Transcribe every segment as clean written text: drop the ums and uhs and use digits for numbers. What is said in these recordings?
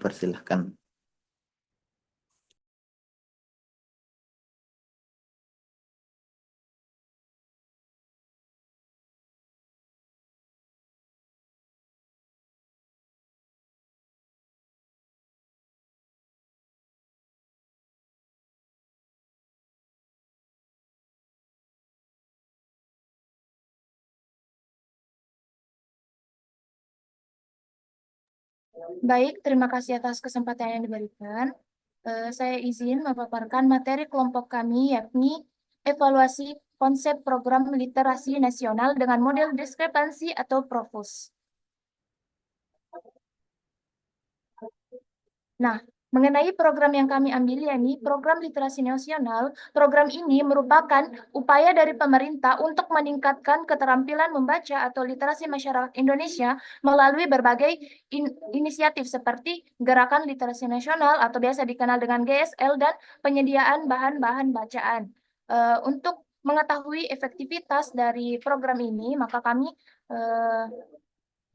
dipersilahkan. Baik, terima kasih atas kesempatan yang diberikan. Saya izin memaparkan materi kelompok kami, yakni evaluasi konsep program literasi nasional dengan model diskrepansi atau Profus. Nah, mengenai program yang kami ambil, yakni program literasi nasional, program ini merupakan upaya dari pemerintah untuk meningkatkan keterampilan membaca atau literasi masyarakat Indonesia melalui berbagai inisiatif seperti Gerakan Literasi Nasional atau biasa dikenal dengan GSL dan penyediaan bahan-bahan bacaan. Untuk mengetahui efektivitas dari program ini, maka kami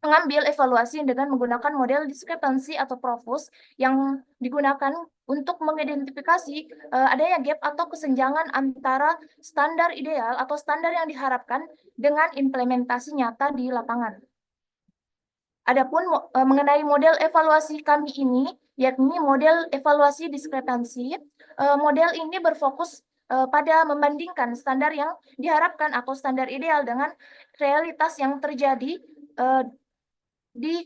mengambil evaluasi dengan menggunakan model diskrepansi atau Profus yang digunakan untuk mengidentifikasi adanya gap atau kesenjangan antara standar ideal atau standar yang diharapkan dengan implementasi nyata di lapangan. Adapun mengenai model evaluasi kami ini, yakni model evaluasi diskrepansi, model ini berfokus pada membandingkan standar yang diharapkan atau standar ideal dengan realitas yang terjadi di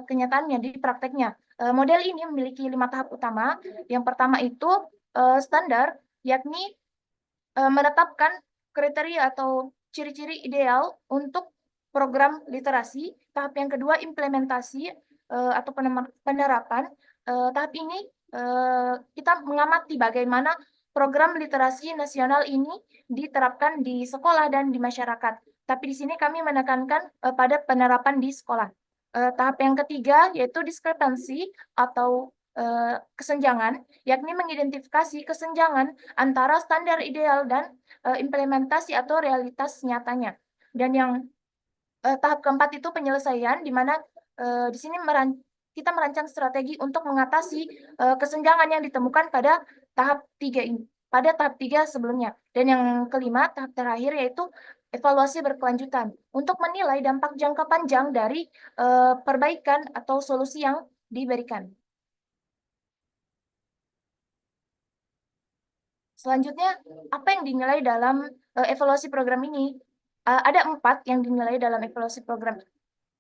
kenyataannya, di prakteknya. Model ini memiliki 5 tahap utama. Yang pertama itu standar, yakni menetapkan kriteria atau ciri-ciri ideal untuk program literasi. Tahap yang kedua implementasi atau penerapan. Tahap ini kita mengamati bagaimana program literasi nasional ini diterapkan di sekolah dan di masyarakat. Tapi di sini kami menekankan pada penerapan di sekolah. Tahap yang ketiga yaitu diskrepansi atau kesenjangan, yakni mengidentifikasi kesenjangan antara standar ideal dan implementasi atau realitas nyatanya. Dan yang tahap keempat itu penyelesaian, di mana di sini kita merancang strategi untuk mengatasi kesenjangan yang ditemukan pada tahap 3 ini, pada tahap 3 sebelumnya. Dan yang kelima, tahap terakhir yaitu evaluasi berkelanjutan untuk menilai dampak jangka panjang dari perbaikan atau solusi yang diberikan. Selanjutnya, apa yang dinilai dalam evaluasi program ini? Ada 4 yang dinilai dalam evaluasi program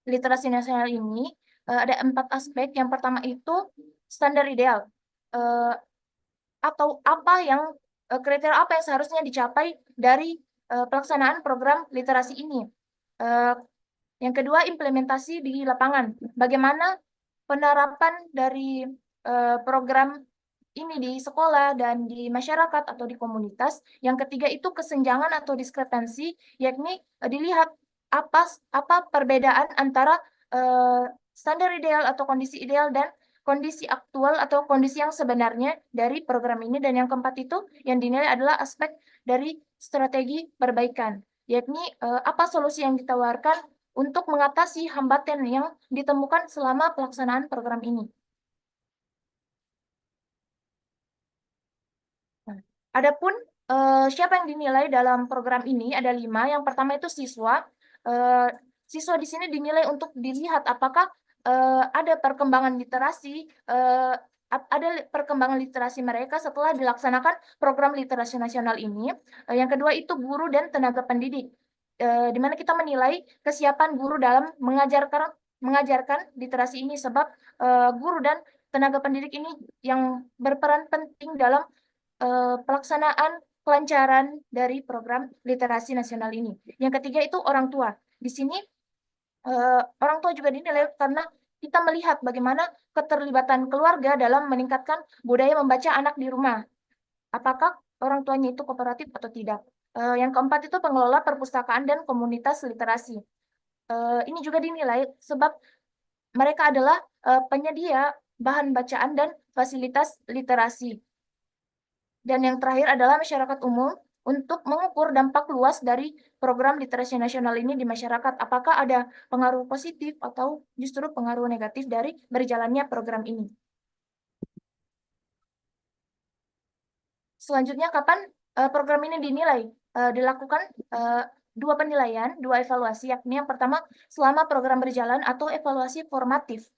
literasi nasional ini. Ada 4 aspek. Yang pertama itu standar ideal. Atau kriteria apa yang seharusnya dicapai dari pelaksanaan program literasi ini. Yang kedua, implementasi di lapangan. Bagaimana penerapan dari program ini di sekolah dan di masyarakat atau di komunitas. Yang ketiga itu kesenjangan atau diskrepansi, yakni dilihat apa perbedaan antara standar ideal atau kondisi ideal dan kondisi aktual atau kondisi yang sebenarnya dari program ini. Dan yang keempat itu yang dinilai adalah aspek dari strategi perbaikan, yakni apa solusi yang ditawarkan untuk mengatasi hambatan yang ditemukan selama pelaksanaan program ini. Adapun siapa yang dinilai dalam program ini ada 5. Yang pertama itu siswa. Siswa di sini dinilai untuk dilihat apakah ada perkembangan literasi, mereka setelah dilaksanakan program literasi nasional ini. Yang kedua itu guru dan tenaga pendidik, di mana kita menilai kesiapan guru dalam mengajarkan literasi ini, sebab guru dan tenaga pendidik ini yang berperan penting dalam pelaksanaan kelancaran dari program literasi nasional ini. Yang ketiga itu orang tua. Di sini orang tua juga dinilai karena kita melihat bagaimana keterlibatan keluarga dalam meningkatkan budaya membaca anak di rumah. Apakah orang tuanya itu kooperatif atau tidak. Yang keempat itu pengelola perpustakaan dan komunitas literasi. Ini juga dinilai sebab mereka adalah penyedia bahan bacaan dan fasilitas literasi. Dan yang terakhir adalah masyarakat umum untuk mengukur dampak luas dari program literasi nasional ini di masyarakat. Apakah ada pengaruh positif atau justru pengaruh negatif dari berjalannya program ini. Selanjutnya, kapan program ini dinilai? Dilakukan dua penilaian, dua evaluasi, yakni yang pertama selama program berjalan atau evaluasi formatif.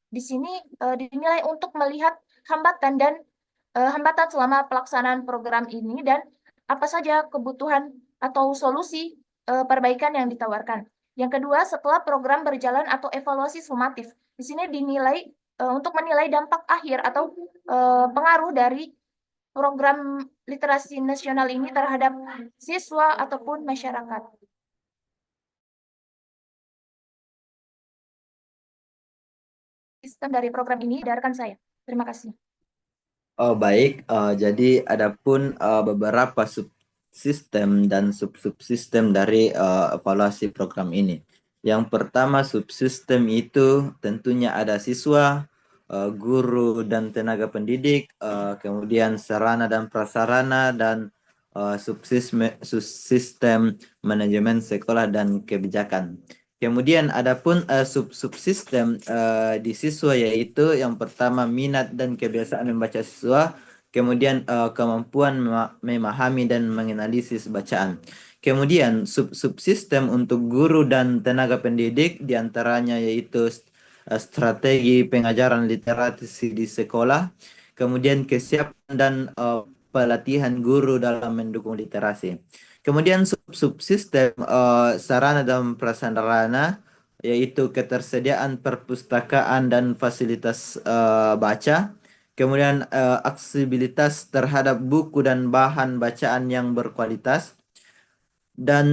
Di sini dinilai untuk melihat hambatan dan hambatan selama pelaksanaan program ini dan apa saja kebutuhan atau solusi perbaikan yang ditawarkan. Yang kedua, setelah program berjalan atau evaluasi sumatif. Di sini dinilai untuk menilai dampak akhir atau pengaruh dari program literasi nasional ini terhadap siswa ataupun masyarakat. Sistem dari program ini dari rekan saya. Terima kasih. Oh baik, jadi adapun beberapa subsistem dan sub-subsistem dari evaluasi program ini. Yang pertama subsistem itu tentunya ada siswa, guru dan tenaga pendidik, kemudian sarana dan prasarana dan subsistem manajemen sekolah dan kebijakan. Kemudian adapun subsistem di siswa yaitu yang pertama minat dan kebiasaan membaca siswa, kemudian kemampuan memahami dan menganalisis bacaan. Kemudian subsistem untuk guru dan tenaga pendidik diantaranya yaitu strategi pengajaran literasi di sekolah, kemudian kesiapan dan pelatihan guru dalam mendukung literasi. Kemudian subsistem sarana dan prasarana yaitu ketersediaan perpustakaan dan fasilitas baca. Kemudian aksesibilitas terhadap buku dan bahan bacaan yang berkualitas dan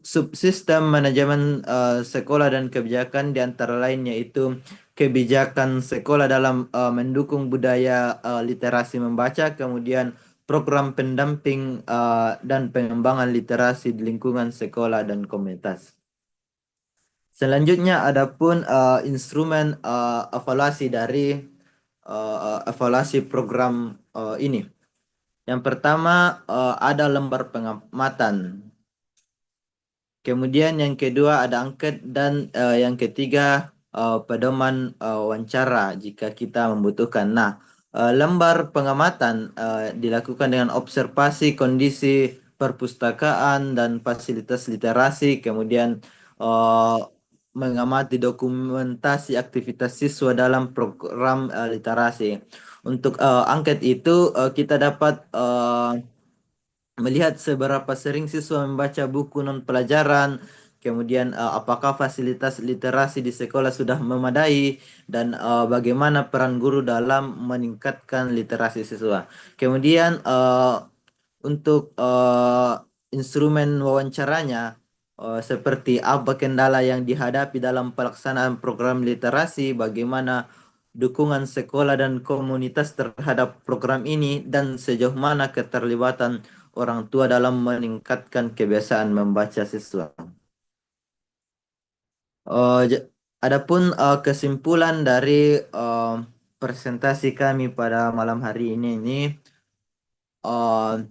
subsistem manajemen sekolah dan kebijakan di antara lain yaitu kebijakan sekolah dalam mendukung budaya literasi membaca, kemudian program pendamping dan pengembangan literasi di lingkungan sekolah dan komunitas. Selanjutnya adapun instrumen evaluasi dari evaluasi program ini. Yang pertama ada lembar pengamatan. Kemudian yang kedua ada angket dan yang ketiga pedoman wawancara jika kita membutuhkan. Nah, lembar pengamatan dilakukan dengan observasi kondisi perpustakaan dan fasilitas literasi, kemudian uh, mengamati dokumentasi aktivitas siswa dalam program literasi. Untuk angket itu kita dapat melihat seberapa sering siswa membaca buku non pelajaran, kemudian apakah fasilitas literasi di sekolah sudah memadai dan bagaimana peran guru dalam meningkatkan literasi siswa. Kemudian untuk instrumen wawancaranya seperti apa kendala yang dihadapi dalam pelaksanaan program literasi, bagaimana dukungan sekolah dan komunitas terhadap program ini dan sejauh mana keterlibatan orang tua dalam meningkatkan kebiasaan membaca siswa. Adapun kesimpulan dari presentasi kami pada malam hari ini uh,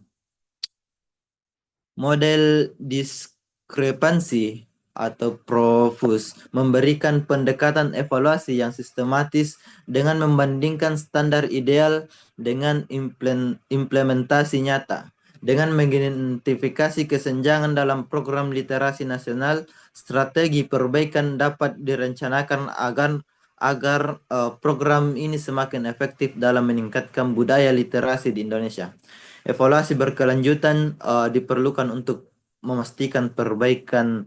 model diskrepansi atau Profus memberikan pendekatan evaluasi yang sistematis dengan membandingkan standar ideal dengan implementasi nyata. Dengan mengidentifikasi kesenjangan dalam program literasi nasional, strategi perbaikan dapat direncanakan agar program ini semakin efektif dalam meningkatkan budaya literasi di Indonesia. Evaluasi berkelanjutan diperlukan untuk memastikan perbaikan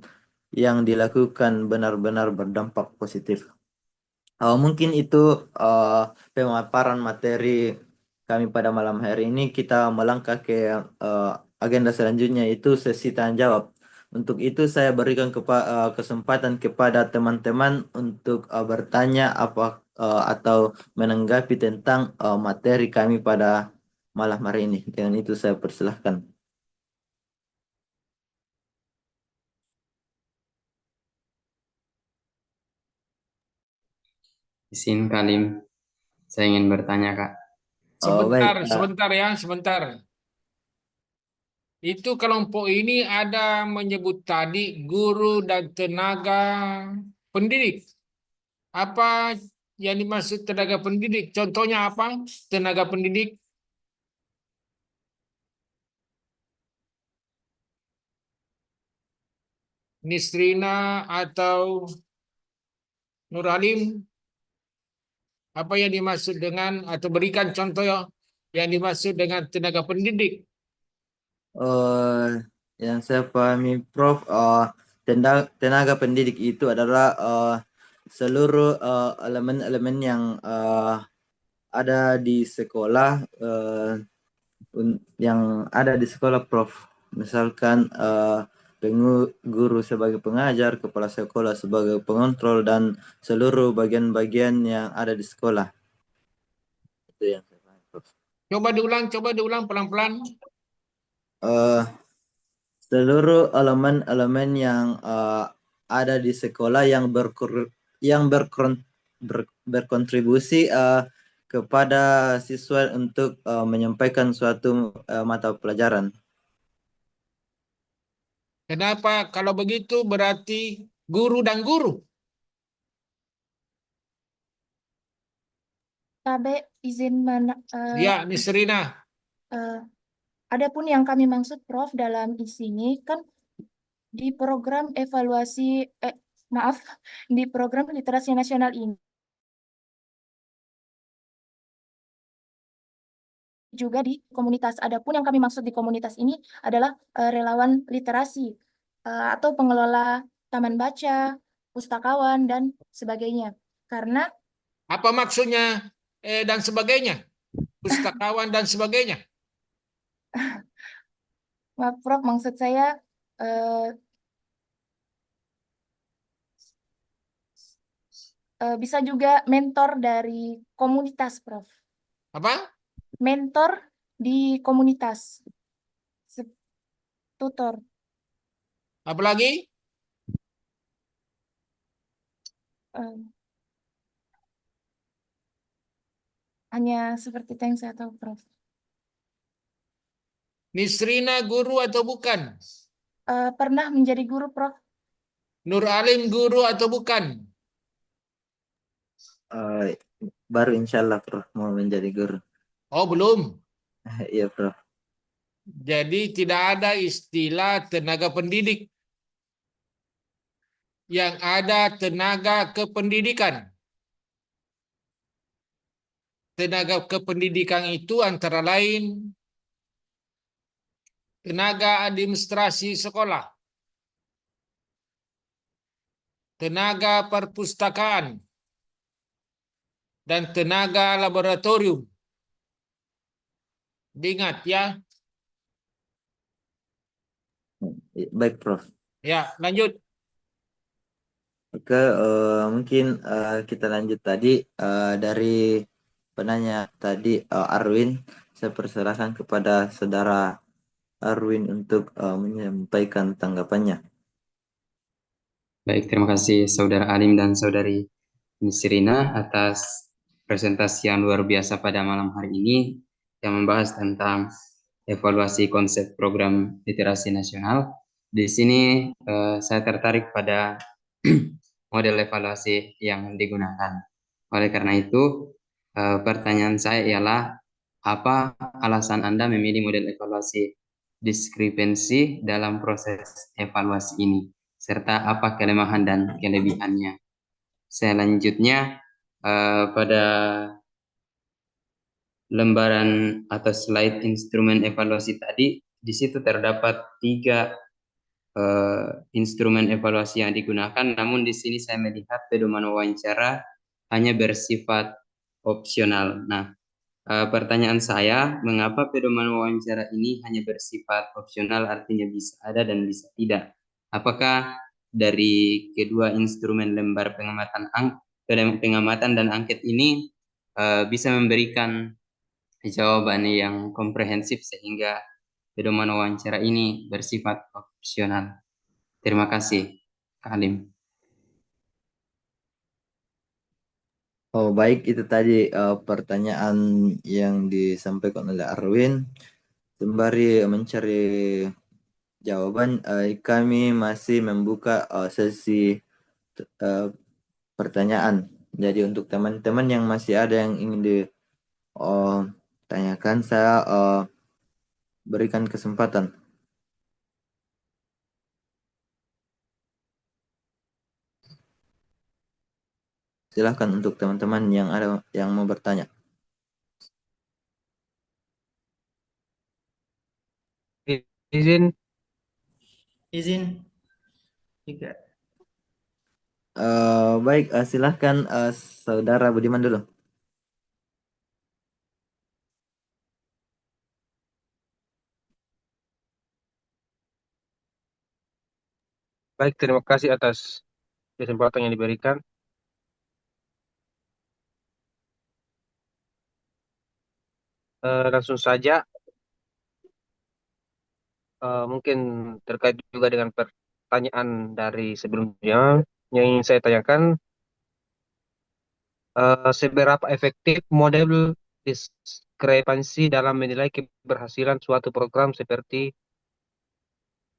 yang dilakukan benar-benar berdampak positif. Mungkin itu pemaparan materi kami pada malam hari ini. Kita melangkah ke agenda selanjutnya itu sesi tanya jawab. Untuk itu saya berikan kesempatan kepada teman-teman untuk bertanya atau menanggapi tentang materi kami pada malam hari ini. Dengan itu saya persilahkan. Izin Kalim, saya ingin bertanya Kak. Sebentar, Baik, sebentar ya, sebentar. Itu kelompok ini ada menyebut tadi guru dan tenaga pendidik. Apa yang dimaksud tenaga pendidik? Contohnya apa? Tenaga pendidik? Nisrina atau Nur Alim, apa yang dimaksud dengan atau berikan contoh yang dimaksud dengan tenaga pendidik? Eh, yang saya pahami, Prof, tenaga pendidik itu adalah seluruh elemen-elemen yang ada di sekolah, yang ada di sekolah, Prof. Misalkan guru sebagai pengajar, kepala sekolah sebagai pengontrol, dan seluruh bagian-bagian yang ada di sekolah. Itu yang saya pahami, Prof. Coba diulang pelan-pelan. Eh, Seluruh elemen-elemen yang ada di sekolah yang berkontribusi kepada siswa untuk menyampaikan suatu mata pelajaran. Kenapa? Kalau begitu berarti guru dan guru. KB izin Ya, Nisrina. adapun yang kami maksud Prof dalam sini kan di program evaluasi di program literasi nasional ini juga di komunitas. Adapun yang kami maksud di komunitas ini adalah relawan literasi atau pengelola taman baca, pustakawan, dan sebagainya. Karena Apa maksudnya dan sebagainya? Pustakawan dan sebagainya. maaf, Prof, maksud saya bisa juga mentor dari komunitas, Prof. Apa? Mentor di komunitas, tutor. Apalagi? Eh, hanya seperti itu yang saya tahu, Prof. Nisrina guru atau bukan? Pernah menjadi guru, Prof. Nur Alim guru atau bukan? Eh, Baru insya Allah, Prof, mau menjadi guru. Oh, belum. Iya, Prof. Jadi tidak ada istilah tenaga pendidik. Yang ada tenaga kependidikan. Tenaga kependidikan itu antara lain tenaga administrasi sekolah, tenaga perpustakaan, dan tenaga laboratorium. Diingat ya. Baik, Prof. Ya, lanjut. Oke, mungkin kita lanjut tadi dari penanya tadi, Arwin. Saya persilahkan kepada saudara Arwin untuk menyampaikan tanggapannya. Baik, terima kasih Saudara Alim dan Saudari Nisrina atas presentasi yang luar biasa pada malam hari ini yang membahas tentang evaluasi konsep program literasi nasional. Di sini saya tertarik pada model evaluasi yang digunakan. Oleh karena itu, pertanyaan saya ialah apa alasan Anda memilih model evaluasi diskrepensi dalam proses evaluasi ini? Serta apa kelemahan dan kelebihannya. Selanjutnya, pada lembaran atau slide instrumen evaluasi tadi, di situ terdapat 3 instrumen evaluasi yang digunakan, namun di sini saya melihat pedoman wawancara hanya bersifat opsional. Nah, pertanyaan saya, mengapa pedoman wawancara ini hanya bersifat opsional, artinya bisa ada dan bisa tidak? Apakah dari kedua instrumen lembar pengamatan dan angket ini bisa memberikan jawaban yang komprehensif sehingga pedoman wawancara ini bersifat opsional? Terima kasih, Kak Alim. Oh, baik, itu tadi pertanyaan yang disampaikan oleh Arwin. Sembari mencari jawaban, kami masih membuka sesi pertanyaan. Jadi untuk teman-teman yang masih ada yang ingin ditanyakan, saya berikan kesempatan. Silahkan untuk teman-teman yang mau bertanya. Izin. Izin juga. Baik, silahkan Saudara Budiman dulu. Baik, terima kasih atas kesempatan yang diberikan. Langsung saja, mungkin terkait juga dengan pertanyaan dari sebelumnya yang ingin saya tanyakan, seberapa efektif model diskrepansi dalam menilai keberhasilan suatu program seperti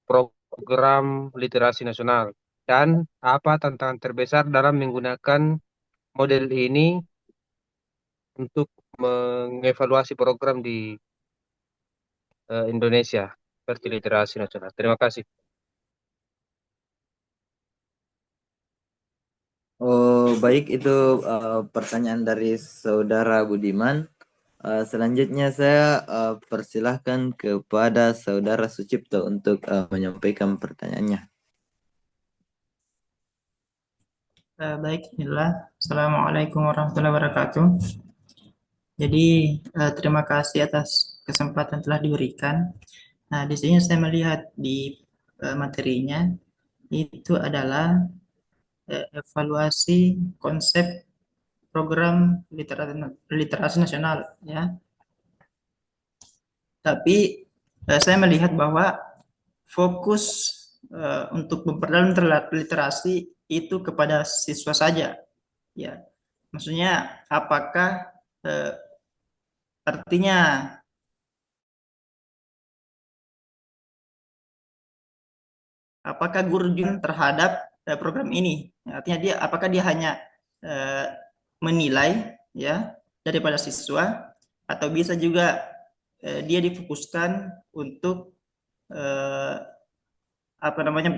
program literasi nasional, dan apa tantangan terbesar dalam menggunakan model ini untuk mengevaluasi program di Indonesia seperti literasi nasional. Terima kasih. Oh, baik, itu pertanyaan dari Saudara Budiman. Selanjutnya saya persilahkan kepada Saudara Sucipto untuk menyampaikan pertanyaannya. Baik, Bismillah. Assalamualaikum warahmatullahi wabarakatuh. Jadi, terima kasih atas kesempatan telah diberikan. Nah, di sini saya melihat di materinya itu adalah evaluasi konsep program literasi nasional, ya. Tapi saya melihat bahwa fokus untuk memperdalam literasi itu kepada siswa saja, ya. Maksudnya apakah artinya apakah guru juga terhadap program ini? Artinya apakah dia hanya menilai, ya, daripada siswa, atau bisa juga dia difokuskan untuk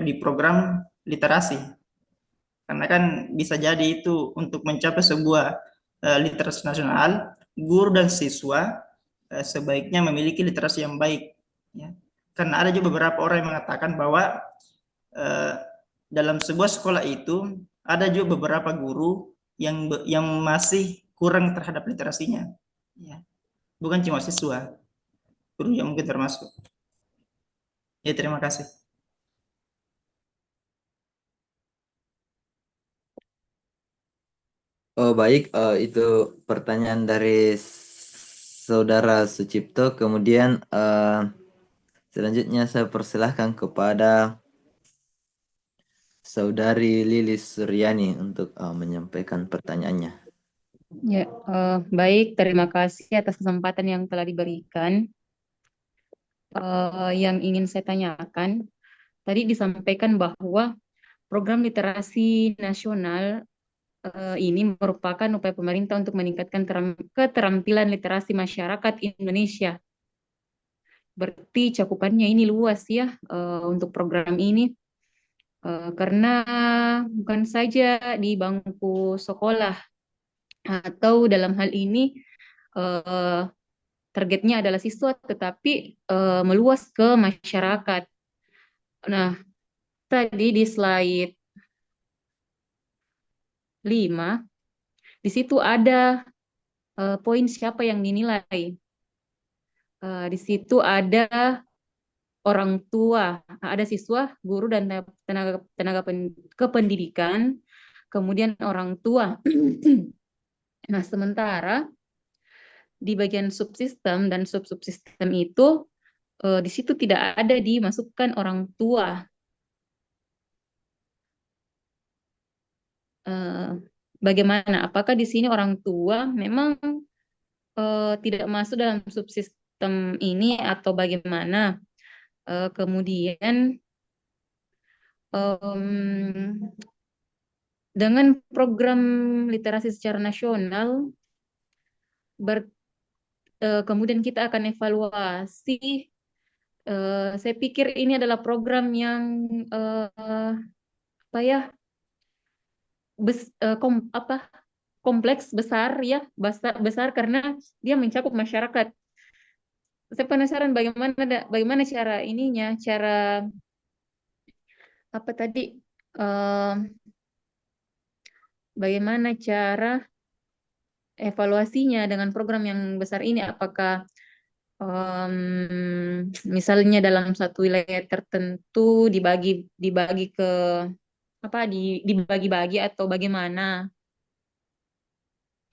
di program literasi, karena kan bisa jadi itu untuk mencapai sebuah literasi nasional, guru dan siswa sebaiknya memiliki literasi yang baik, ya. Karena ada juga beberapa orang yang mengatakan bahwa dalam sebuah sekolah itu ada juga beberapa guru yang masih kurang terhadap literasinya, ya. Bukan cuma siswa, guru yang mungkin termasuk. Ya, terima kasih. Oh, baik, itu pertanyaan dari Saudara Sucipto. Kemudian selanjutnya saya persilahkan kepada Saudari Lilis Suryani untuk menyampaikan pertanyaannya. Ya, baik. Terima kasih atas kesempatan yang telah diberikan. Yang ingin saya tanyakan, tadi disampaikan bahwa program literasi nasional ini merupakan upaya pemerintah untuk meningkatkan keterampilan literasi masyarakat Indonesia. Berarti cakupannya ini luas ya untuk program ini. Karena bukan saja di bangku sekolah, atau dalam hal ini targetnya adalah siswa, tetapi meluas ke masyarakat. Nah, tadi di slide 5, di situ ada poin siapa yang dinilai. Di situ ada orang tua, ada siswa, guru, dan tenaga kependidikan, kemudian orang tua. Nah, sementara di bagian subsistem dan subsubsistem itu di situ tidak ada dimasukkan orang tua. Bagaimana? Apakah di sini orang tua memang tidak masuk dalam subsistem ini atau bagaimana? Kemudian dengan program literasi secara nasional, kemudian kita akan evaluasi. Saya pikir ini adalah program yang apa ya, kompleks besar ya, besar karena dia mencakup masyarakat. Saya penasaran bagaimana cara ininya, cara apa tadi, eh, bagaimana cara evaluasinya dengan program yang besar ini? Apakah misalnya dalam satu wilayah tertentu dibagi ke apa dibagi-bagi atau bagaimana?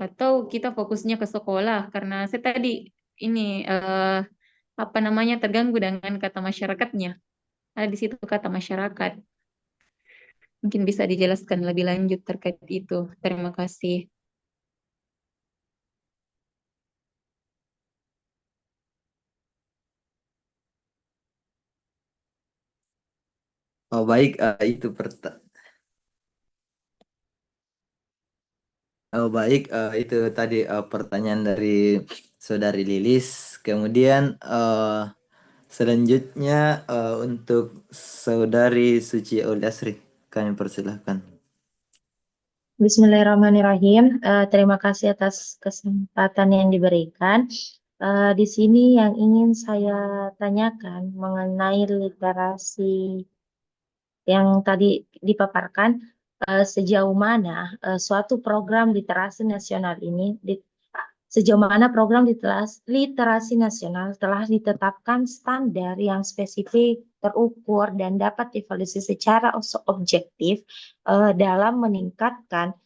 Atau kita fokusnya ke sekolah karena saya tadi ini apa namanya terganggu dengan kata masyarakatnya. Ada di situ kata masyarakat. Mungkin bisa dijelaskan lebih lanjut terkait itu. Terima kasih. Oh baik, itu tadi pertanyaan dari Saudari Lilis. Kemudian selanjutnya untuk Saudari Suci Auliasri, kami persilahkan. Bismillahirrahmanirrahim. Terima kasih atas kesempatan yang diberikan. Di sini yang ingin saya tanyakan mengenai literasi yang tadi dipaparkan, sejauh mana suatu program literasi nasional ini, sejauh mana program literasi nasional telah ditetapkan standar yang spesifik, terukur, dan dapat dievaluasi secara objektif dalam meningkatkan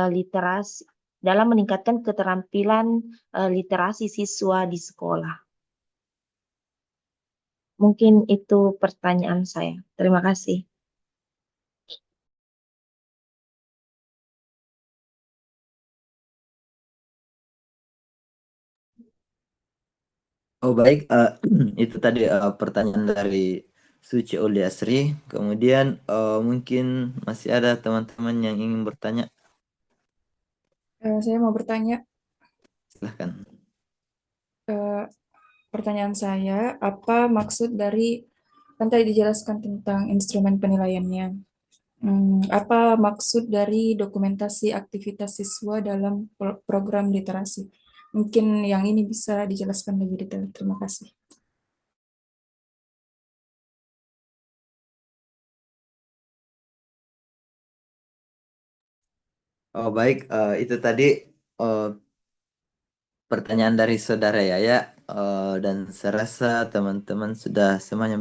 literasi, dalam meningkatkan keterampilan literasi siswa di sekolah. Mungkin itu pertanyaan saya. Terima kasih. Oh baik, itu tadi pertanyaan dari Suci Auliasri. Kemudian mungkin masih ada teman-teman yang ingin bertanya, Saya mau bertanya, silahkan. pertanyaan saya, apa maksud dari, kan tadi dijelaskan tentang instrumen penilaiannya. Apa maksud dari dokumentasi aktivitas siswa dalam program literasi? Mungkin yang ini bisa dijelaskan lebih detail. Terima kasih. Oh baik, itu tadi pertanyaan dari Saudara Yaya, dan saya rasa teman-teman sudah semuanya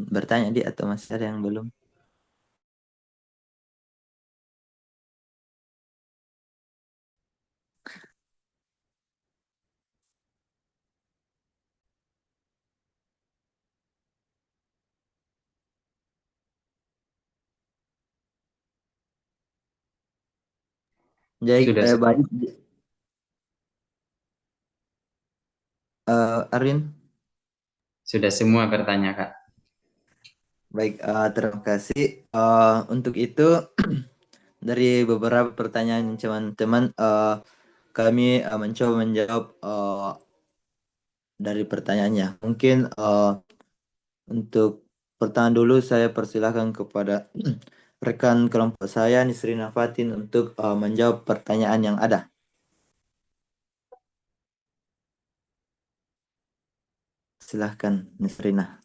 bertanya atau masih ada yang belum? Baik, Sudah, baik. Arwin, sudah semua bertanya, Kak. baik, terima kasih. Untuk itu dari beberapa pertanyaan teman-teman, kami mencoba menjawab dari pertanyaannya. Mungkin untuk pertanyaan dulu saya persilahkan kepada rekan kelompok saya Nisrina Fatin untuk menjawab pertanyaan yang ada. Silahkan Nisrina.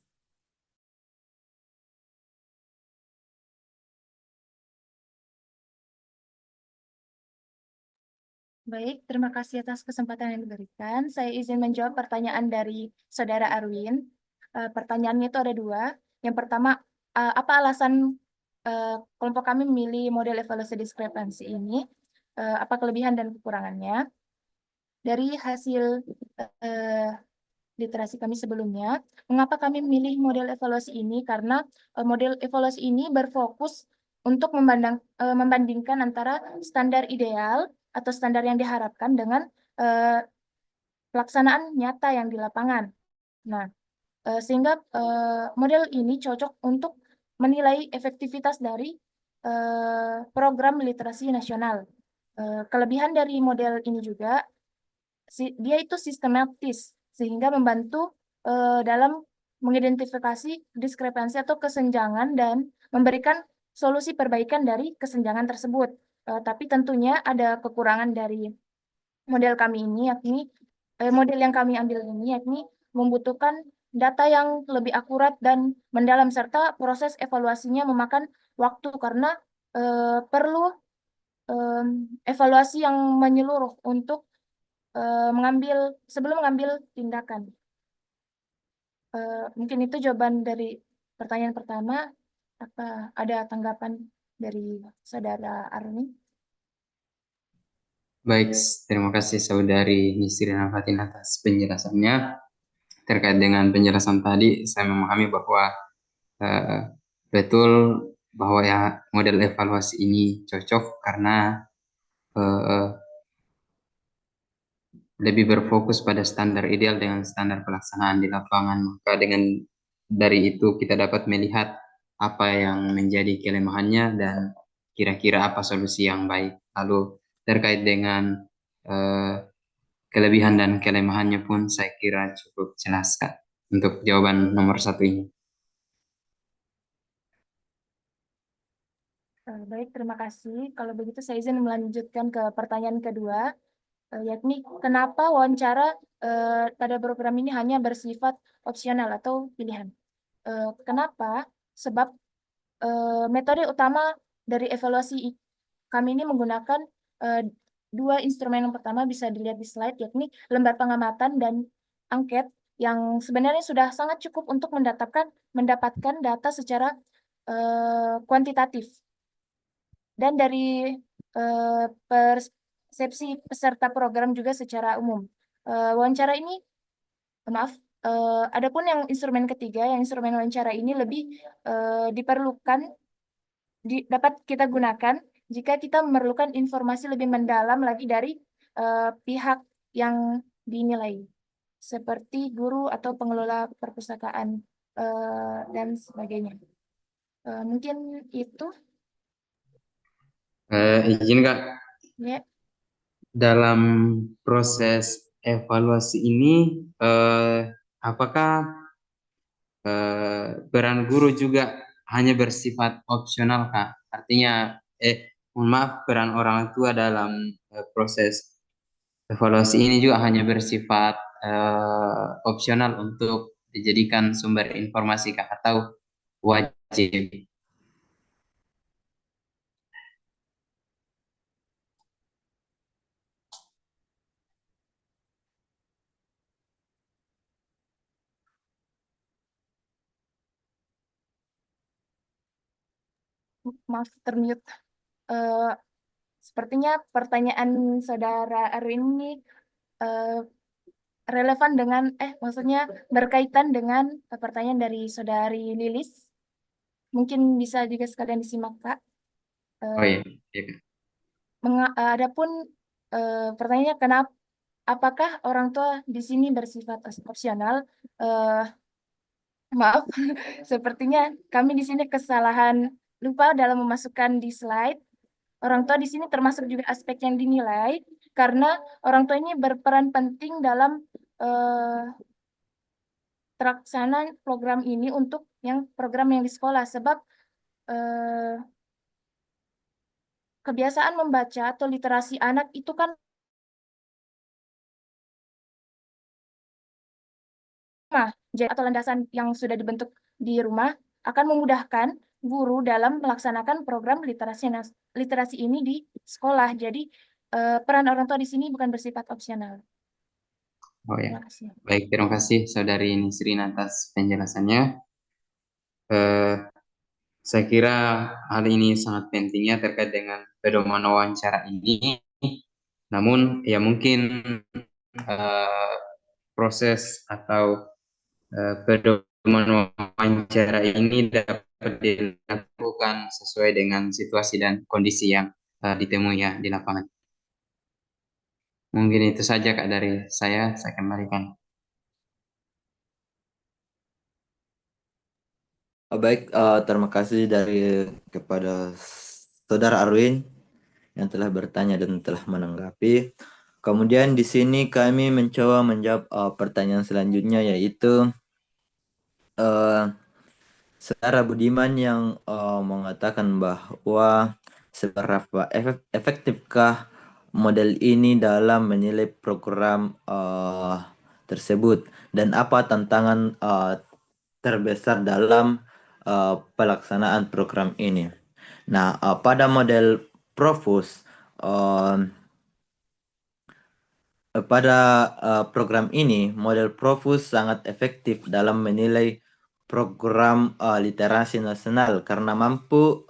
Baik, terima kasih atas kesempatan yang diberikan. Saya izin menjawab pertanyaan dari Saudara Arwin. Pertanyaannya itu ada dua. Yang pertama, apa alasan kelompok kami memilih model evaluasi diskrepansi ini? Apa kelebihan dan kekurangannya? Dari hasil literasi kami sebelumnya, mengapa kami memilih model evaluasi ini? Karena model evaluasi ini berfokus untuk membandingkan antara standar ideal atau standar yang diharapkan dengan pelaksanaan nyata yang di lapangan. Nah, sehingga model ini cocok untuk menilai efektivitas dari program literasi nasional. Kelebihan dari model ini juga, dia itu sistematis, sehingga membantu dalam mengidentifikasi diskrepansi atau kesenjangan dan memberikan solusi perbaikan dari kesenjangan tersebut. Tapi tentunya ada kekurangan dari model kami ini, yakni model yang kami ambil ini, yakni membutuhkan data yang lebih akurat dan mendalam, serta proses evaluasinya memakan waktu karena perlu evaluasi yang menyeluruh untuk sebelum mengambil tindakan. Mungkin itu jawaban dari pertanyaan pertama. Apa ada tanggapan dari Saudara Arni? Baik, terima kasih Saudari Nisrina Fatin atas penjelasannya. Terkait dengan penjelasan tadi, saya memahami bahwa betul bahwa ya model evaluasi ini cocok karena lebih berfokus pada standar ideal dengan standar pelaksanaan di lapangan. Maka dengan dari itu kita dapat melihat apa yang menjadi kelemahannya dan kira-kira apa solusi yang baik. Lalu terkait dengan kelebihan dan kelemahannya pun saya kira cukup jelas, Kak, untuk jawaban nomor 1 ini. Baik, terima kasih. Kalau begitu saya izin melanjutkan ke pertanyaan kedua, yakni kenapa wawancara pada program ini hanya bersifat opsional atau pilihan? Kenapa? Sebab metode utama dari evaluasi kami ini menggunakan dua instrumen. Yang pertama bisa dilihat di slide, yakni lembar pengamatan dan angket yang sebenarnya sudah sangat cukup untuk mendapatkan data secara kuantitatif. Dan dari persepsi peserta program juga secara umum. Wawancara ini, maaf, adapun yang instrumen ketiga, yang instrumen wawancara ini lebih diperlukan, dapat kita gunakan jika kita memerlukan informasi lebih mendalam lagi dari pihak yang dinilai, seperti guru atau pengelola perpustakaan dan sebagainya. Mungkin itu. Izin, Kak, Ya. dalam proses evaluasi ini apakah peran guru juga hanya bersifat opsional, Kak? Artinya, mohon maaf, peran orang tua dalam proses evaluasi ini juga hanya bersifat opsional untuk dijadikan sumber informasi, Kak, atau wajib? Maaf, termute. Sepertinya pertanyaan Saudara Erwin ini relevan dengan, maksudnya berkaitan dengan pertanyaan dari Saudari Lilis. Mungkin bisa juga sekalian disimak, Kak. Oh iya, iya, Kak. Adapun pertanyaannya apakah orang tua di sini bersifat opsional? Maaf, sepertinya kami di sini kesalahan lupa dalam memasukkan di slide. Orang tua di sini termasuk juga aspek yang dinilai karena orang tua ini berperan penting dalam pelaksanaan program ini untuk program yang di sekolah, sebab kebiasaan membaca atau literasi anak itu kan atau landasan yang sudah dibentuk di rumah akan memudahkan guru dalam melaksanakan program literasi ini di sekolah. Jadi peran orang tua di sini bukan bersifat opsional. Oh ya, Terima kasih. baik, terima kasih Saudari Nisrin atas penjelasannya. Saya kira hal ini sangat pentingnya terkait dengan pedoman wawancara ini. Namun ya mungkin proses atau pedoman wawancara ini dapat dilakukan sesuai dengan situasi dan kondisi yang ditemui ya di lapangan. Mungkin itu saja, Kak, dari saya kembalikan. Baik, terima kasih kepada Saudara Arwin yang telah bertanya dan telah menanggapi. Kemudian di sini kami mencoba menjawab pertanyaan selanjutnya, yaitu Saudara Budiman yang mengatakan bahwa seberapa efektifkah model ini dalam menilai program tersebut, dan apa tantangan terbesar dalam pelaksanaan program ini. Nah, pada model Profus, pada program ini, model Profus sangat efektif dalam menilai program literasi nasional karena mampu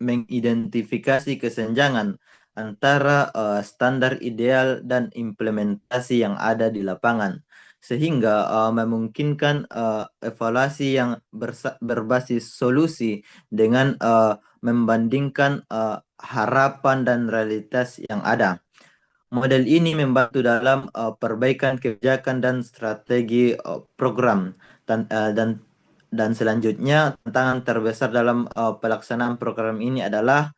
mengidentifikasi kesenjangan antara standar ideal dan implementasi yang ada di lapangan, sehingga memungkinkan evaluasi yang berbasis solusi dengan membandingkan harapan dan realitas yang ada. Model ini membantu dalam perbaikan kebijakan dan strategi program, dan selanjutnya tantangan terbesar dalam pelaksanaan program ini adalah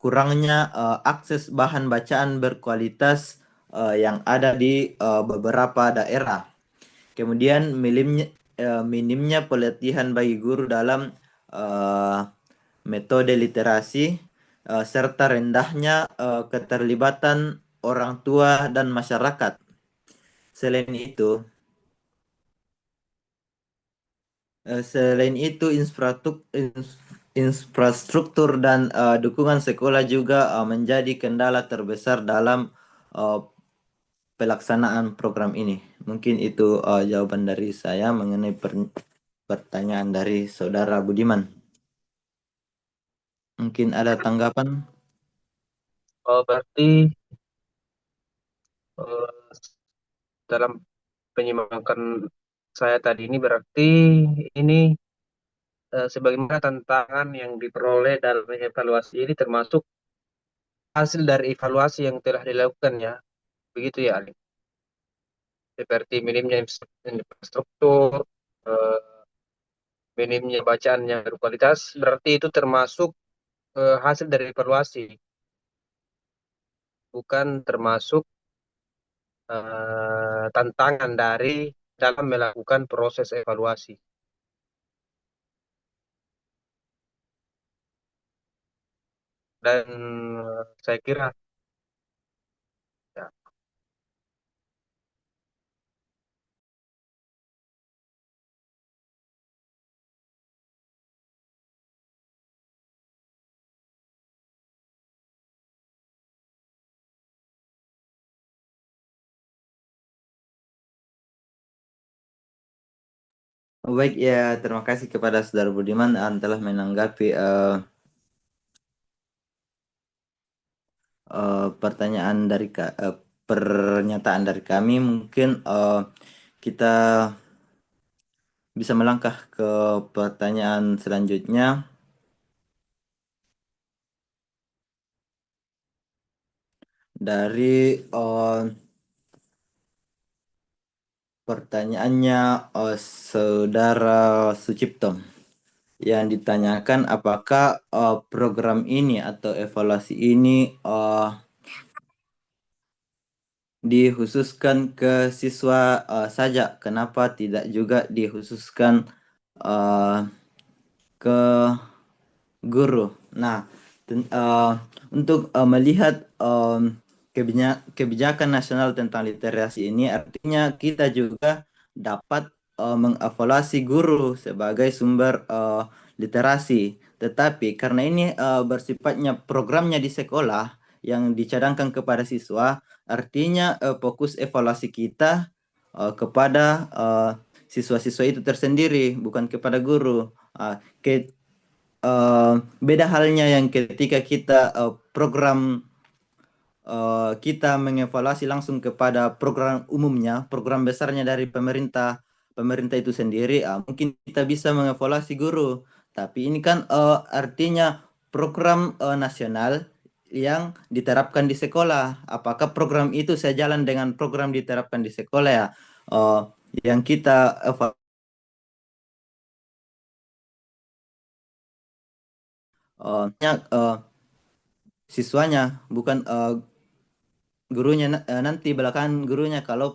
kurangnya akses bahan bacaan berkualitas yang ada di beberapa daerah. Kemudian minimnya pelatihan bagi guru dalam metode literasi, serta rendahnya keterlibatan orang tua dan masyarakat. Selain itu, infrastruktur dan dukungan sekolah juga menjadi kendala terbesar dalam pelaksanaan program ini. Mungkin itu jawaban dari saya mengenai pertanyaan dari Saudara Budiman. Mungkin ada tanggapan? Oh, berarti dalam penyimakan saya tadi ini berarti ini sebagaimana tantangan yang diperoleh dalam evaluasi ini termasuk hasil dari evaluasi yang telah dilakukan ya. Begitu ya, Ali. Seperti minimnya infrastruktur, minimnya bacaan yang berkualitas, berarti itu termasuk hasil dari evaluasi, bukan termasuk tantangan dari dalam melakukan proses evaluasi. Dan saya kira ya, Baik ya, terima kasih kepada Saudara Budiman telah menanggapi pertanyaan dari pernyataan dari kami. Mungkin kita bisa melangkah ke pertanyaan selanjutnya. Dari pertanyaannya Saudara Sucipto, yang ditanyakan apakah program ini atau evaluasi ini dikhususkan ke siswa saja, kenapa tidak juga dikhususkan ke guru. Nah, untuk melihat kebijakan nasional tentang literasi ini, artinya kita juga dapat mengevaluasi guru sebagai sumber literasi. Tetapi karena ini bersifatnya programnya di sekolah yang dicadangkan kepada siswa, artinya fokus evaluasi kita kepada siswa-siswa itu tersendiri, bukan kepada guru. Beda halnya yang ketika kita program kita mengevaluasi langsung kepada program umumnya, program besarnya dari pemerintah itu sendiri, mungkin kita bisa mengevaluasi guru. Tapi ini kan artinya program nasional yang diterapkan di sekolah. Apakah program itu sejalan dengan program diterapkan di sekolah ya? Yang kita siswanya, bukan gurunya, nanti belakangan gurunya kalau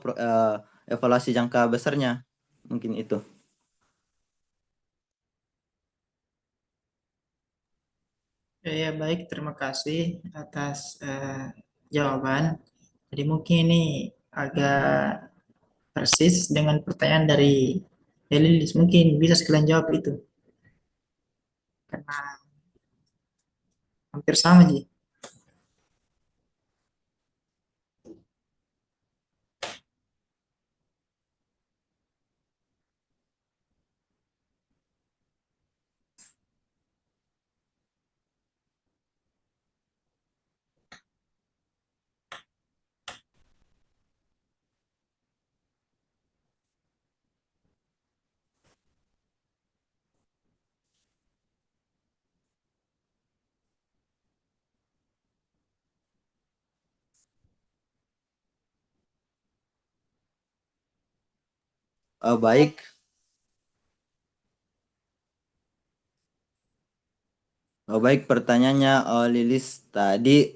evaluasi jangka besarnya. Mungkin itu. Ya, baik, terima kasih atas jawaban. Jadi mungkin ini agak persis dengan pertanyaan dari Lilis. Mungkin bisa sekalian jawab itu, karena hampir sama, Ji. Baik. Baik, pertanyaannya Lilis tadi.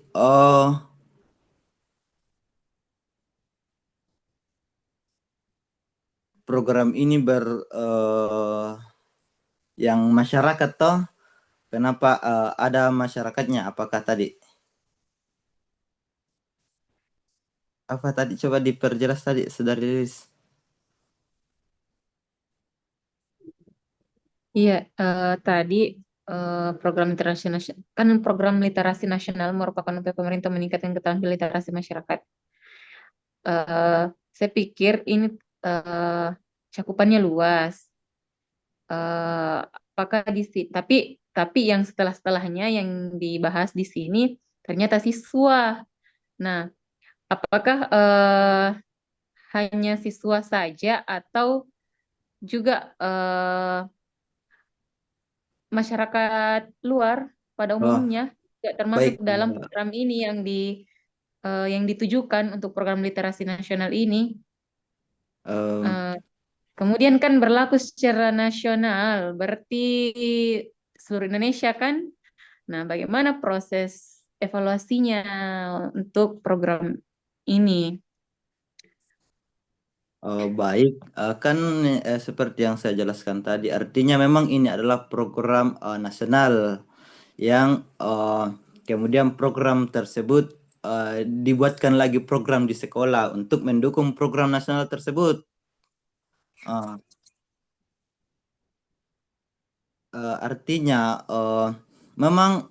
Program ini yang masyarakat toh, kenapa ada masyarakatnya? Apakah tadi? Apa tadi? Coba diperjelas tadi, Saudari Lilis. Iya, tadi program literasi nasional kan program literasi nasional merupakan upaya pemerintah meningkatkan keterampilan literasi masyarakat. Eh, saya pikir ini eh, cakupannya luas. Apakah tapi yang setelahnya yang dibahas di sini ternyata siswa. Nah, apakah hanya siswa saja atau juga masyarakat luar pada Oh, umumnya tidak termasuk baik. dalam program ini yang ditujukan untuk program literasi nasional ini. Em, Eh, Kemudian kan berlaku secara nasional, berarti seluruh Indonesia kan? Nah, bagaimana proses evaluasinya untuk program ini? Baik, kan seperti yang saya jelaskan tadi, artinya memang ini adalah program nasional yang kemudian program tersebut dibuatkan lagi program di sekolah untuk mendukung program nasional tersebut. Uh, Artinya memang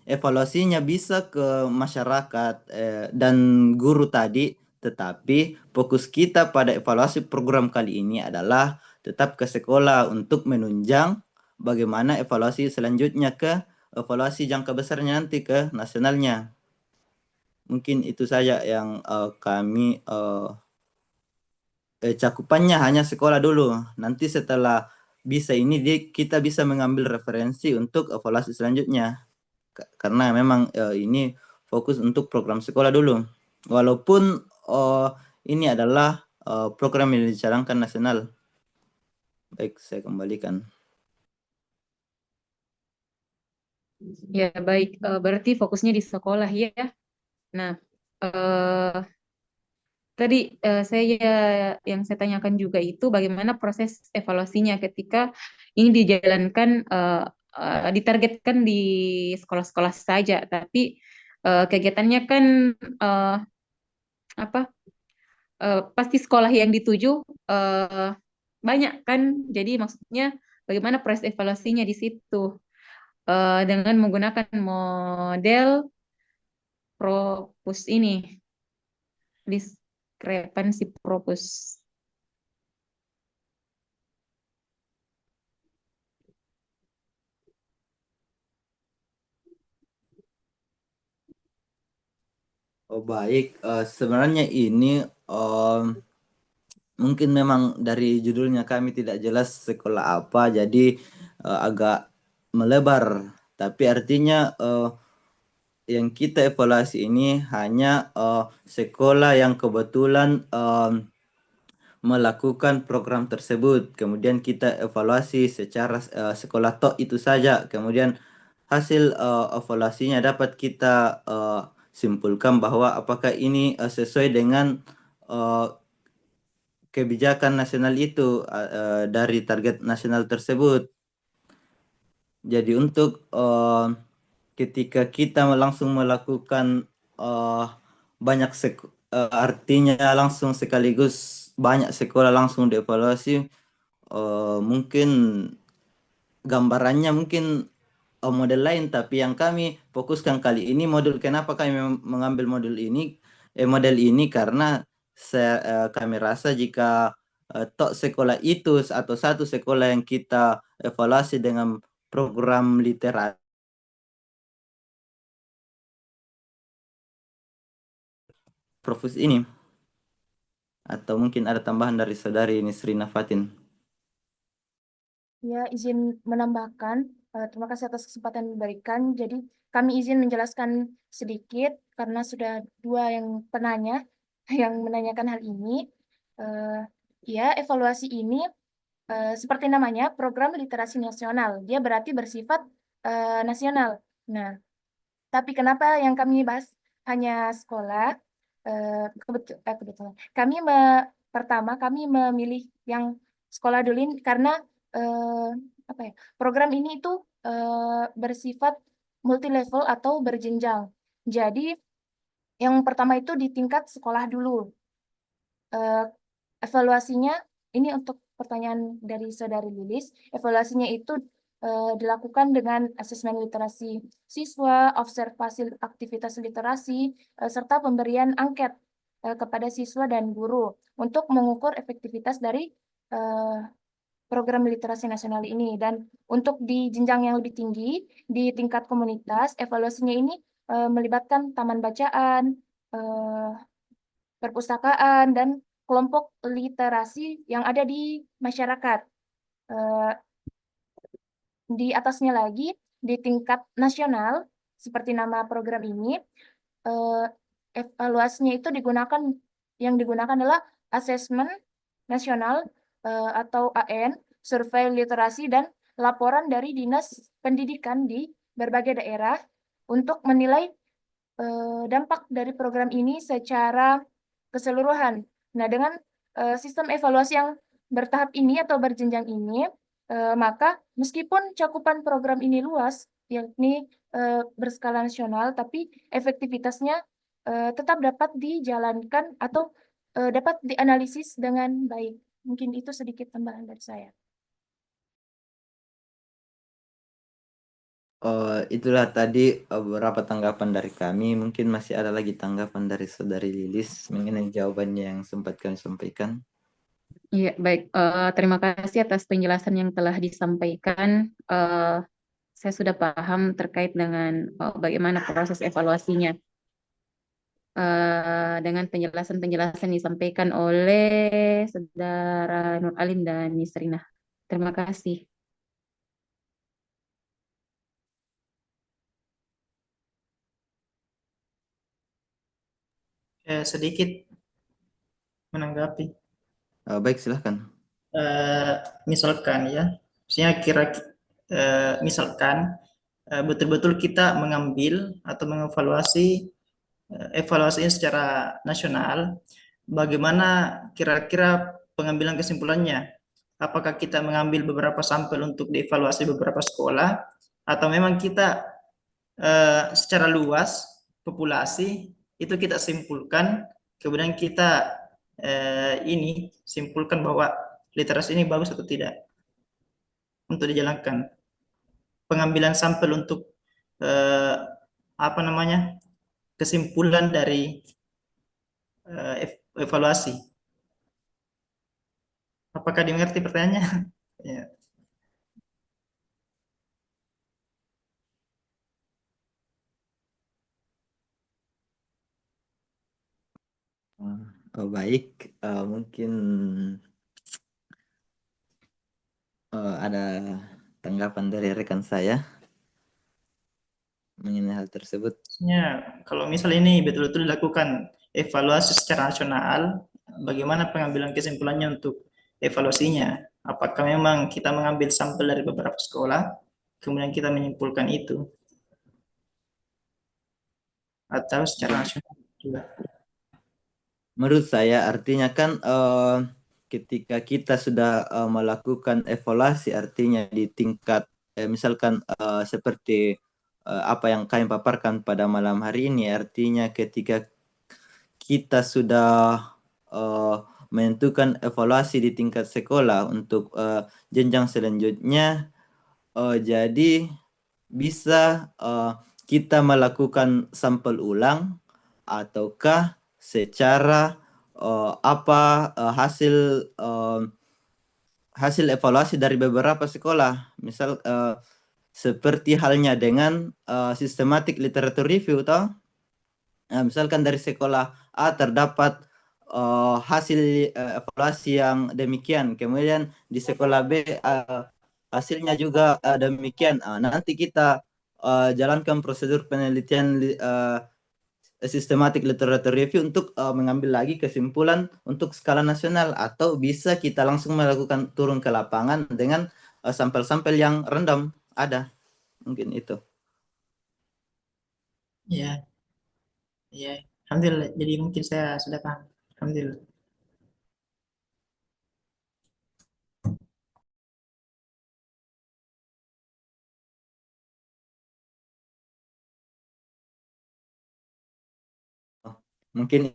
evaluasinya bisa ke masyarakat dan guru tadi, tetapi fokus kita pada evaluasi program kali ini adalah tetap ke sekolah untuk menunjang bagaimana evaluasi selanjutnya ke evaluasi jangka besarnya nanti ke nasionalnya. Mungkin itu saja yang kami cakupannya hanya sekolah dulu. Nanti setelah bisa ini kita bisa mengambil referensi untuk evaluasi selanjutnya. Karena memang ini fokus untuk program sekolah dulu. Walaupun ini adalah program yang dicanangkan nasional. Baik, saya kembalikan. Ya, baik. Berarti fokusnya di sekolah ya. Nah, eh, tadi yang saya tanyakan juga itu bagaimana proses evaluasinya ketika ini dijalankan ditargetkan di sekolah-sekolah saja, tapi kegiatannya kan eh, apa pasti sekolah yang dituju eh, banyak kan, jadi maksudnya bagaimana proses evaluasinya di situ dengan menggunakan model Propus ini, diskrepansi Propus. Oh baik, sebenarnya ini mungkin memang dari judulnya kami tidak jelas sekolah apa, jadi agak melebar. Tapi artinya yang kita evaluasi ini hanya sekolah yang kebetulan melakukan program tersebut. Kemudian kita evaluasi secara sekolah tok itu saja. Kemudian hasil evaluasinya dapat kita simpulkan bahwa apakah ini sesuai dengan uh, kebijakan nasional itu dari target nasional tersebut. Jadi untuk ketika kita langsung melakukan banyak artinya langsung sekaligus banyak sekolah langsung dievaluasi, mungkin gambarannya mungkin model lain, tapi yang kami fokuskan kali ini kenapa kami mengambil model ini karena kami rasa jika tok sekolah itu atau satu sekolah yang kita evaluasi dengan program literasi Profus ini, atau mungkin ada tambahan dari saudari Nisrina Fatin. Ya, izin menambahkan, terima kasih atas kesempatan yang diberikan. Jadi, kami izin menjelaskan sedikit karena sudah dua yang penanya yang menanyakan hal ini. Ya, evaluasi ini seperti namanya, program literasi nasional. Dia berarti bersifat nasional. Nah, tapi kenapa yang kami bahas hanya sekolah? Kebetulan. Pertama, kami memilih yang sekolah dulu karena program ini itu bersifat multi level atau berjenjang. Jadi yang pertama itu di tingkat sekolah dulu. Evaluasinya ini untuk pertanyaan dari saudari Lilis. Evaluasinya itu dilakukan dengan asesmen literasi siswa, observasi aktivitas literasi, serta pemberian angket kepada siswa dan guru untuk mengukur efektivitas dari program literasi nasional ini. Dan untuk di jenjang yang lebih tinggi, di tingkat komunitas, evaluasinya ini melibatkan taman bacaan, perpustakaan, dan kelompok literasi yang ada di masyarakat. Di atasnya lagi, di tingkat nasional, seperti nama program ini, evaluasinya itu yang digunakan adalah asesmen nasional atau AN, survei literasi, dan laporan dari Dinas Pendidikan di berbagai daerah untuk menilai dampak dari program ini secara keseluruhan. Nah, dengan sistem evaluasi yang bertahap ini atau berjenjang ini, maka meskipun cakupan program ini luas, yakni berskala nasional, tapi efektivitasnya tetap dapat dijalankan atau dapat dianalisis dengan baik. Mungkin itu sedikit tambahan dari saya. Itulah tadi beberapa tanggapan dari kami. Mungkin masih ada lagi tanggapan dari saudari Lilis mengenai jawabannya yang sempat kami sampaikan. Iya, baik. Terima kasih atas penjelasan yang telah disampaikan. Saya sudah paham terkait dengan bagaimana proses evaluasinya. Dengan penjelasan-penjelasan disampaikan oleh Saudara Nur Alim dan Nisrina. Terima kasih. Sedikit menanggapi. Baik, silahkan. Misalkan ya, misalnya misalkan betul-betul kita mengambil atau mengevaluasi evaluasinya secara nasional, bagaimana kira-kira pengambilan kesimpulannya? Apakah kita mengambil beberapa sampel untuk dievaluasi beberapa sekolah, atau memang kita secara luas populasi itu kita simpulkan, kemudian kita simpulkan bahwa literasi ini bagus atau tidak untuk dijalankan. Pengambilan sampel untuk kesimpulan dari evaluasi. Apakah dimengerti pertanyaannya? Ya. Baik, mungkin ada tanggapan dari rekan saya mengenai hal tersebut. Kalau misal ini betul-betul dilakukan evaluasi secara nasional, bagaimana pengambilan kesimpulannya untuk evaluasinya? Apakah memang kita mengambil sampel dari beberapa sekolah, kemudian kita menyimpulkan itu? Atau secara nasional juga? Menurut saya artinya kan ketika kita sudah melakukan evaluasi, artinya di tingkat misalkan seperti apa yang kami paparkan pada malam hari ini. Artinya ketika kita sudah menentukan evaluasi di tingkat sekolah untuk jenjang selanjutnya, jadi bisa kita melakukan sampel ulang ataukah secara hasil evaluasi dari beberapa sekolah, misal seperti halnya dengan systematic literature review toh. Nah, misalkan dari sekolah A terdapat hasil evaluasi yang demikian, kemudian di sekolah B hasilnya juga demikian. Nanti kita jalankan prosedur penelitian systematic literature review untuk mengambil lagi kesimpulan untuk skala nasional, atau bisa kita langsung melakukan turun ke lapangan dengan sampel-sampel yang random ada. Mungkin itu. Ya, ya. Alhamdulillah. Jadi mungkin saya sudah paham. Alhamdulillah. Mungkin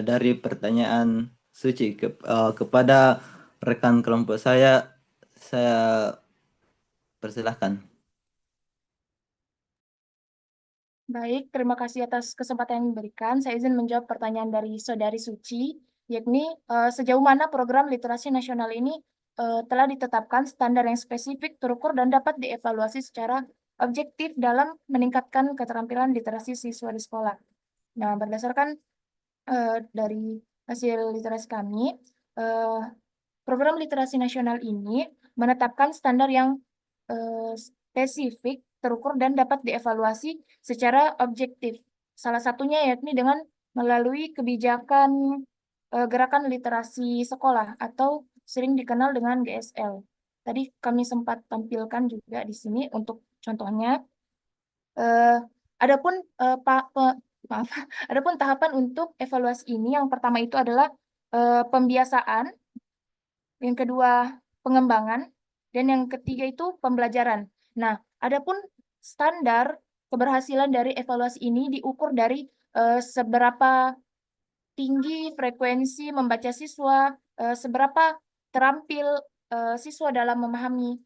dari pertanyaan Suci kepada rekan kelompok saya persilahkan. Baik, terima kasih atas kesempatan yang diberikan. Saya izin menjawab pertanyaan dari Saudari Suci, yakni sejauh mana program literasi nasional ini telah ditetapkan standar yang spesifik, terukur, dan dapat dievaluasi secara objektif dalam meningkatkan keterampilan literasi siswa di sekolah. Nah, berdasarkan dari hasil literasi kami, program literasi nasional ini menetapkan standar yang spesifik, terukur, dan dapat dievaluasi secara objektif. Salah satunya yakni dengan melalui kebijakan gerakan literasi sekolah atau sering dikenal dengan GSL. Tadi kami sempat tampilkan juga di sini untuk contohnya. Adapun adapun tahapan untuk evaluasi ini, yang pertama itu adalah pembiasaan, yang kedua pengembangan, dan yang ketiga itu pembelajaran. Nah, adapun standar keberhasilan dari evaluasi ini diukur dari seberapa tinggi frekuensi membaca siswa, seberapa terampil siswa dalam memahami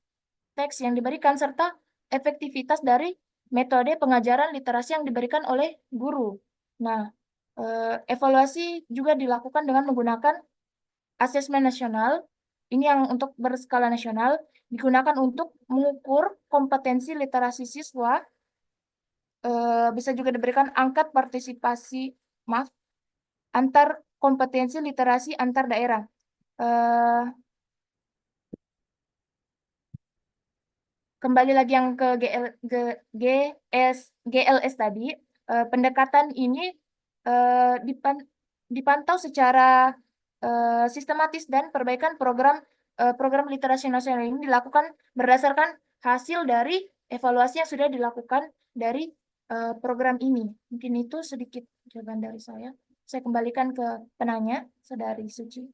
teks yang diberikan, serta efektivitas dari metode pengajaran literasi yang diberikan oleh guru. Nah, evaluasi juga dilakukan dengan menggunakan asesmen nasional. Ini yang untuk berskala nasional digunakan untuk mengukur kompetensi literasi siswa. Bisa juga diberikan angka partisipasi, antar kompetensi literasi antar daerah. Kembali lagi yang ke GLS tadi, pendekatan ini dipantau secara sistematis, dan perbaikan program literasi nasional ini dilakukan berdasarkan hasil dari evaluasi yang sudah dilakukan dari program ini. Mungkin itu sedikit jawaban dari saya. Saya kembalikan ke penanya, Saudari Suci.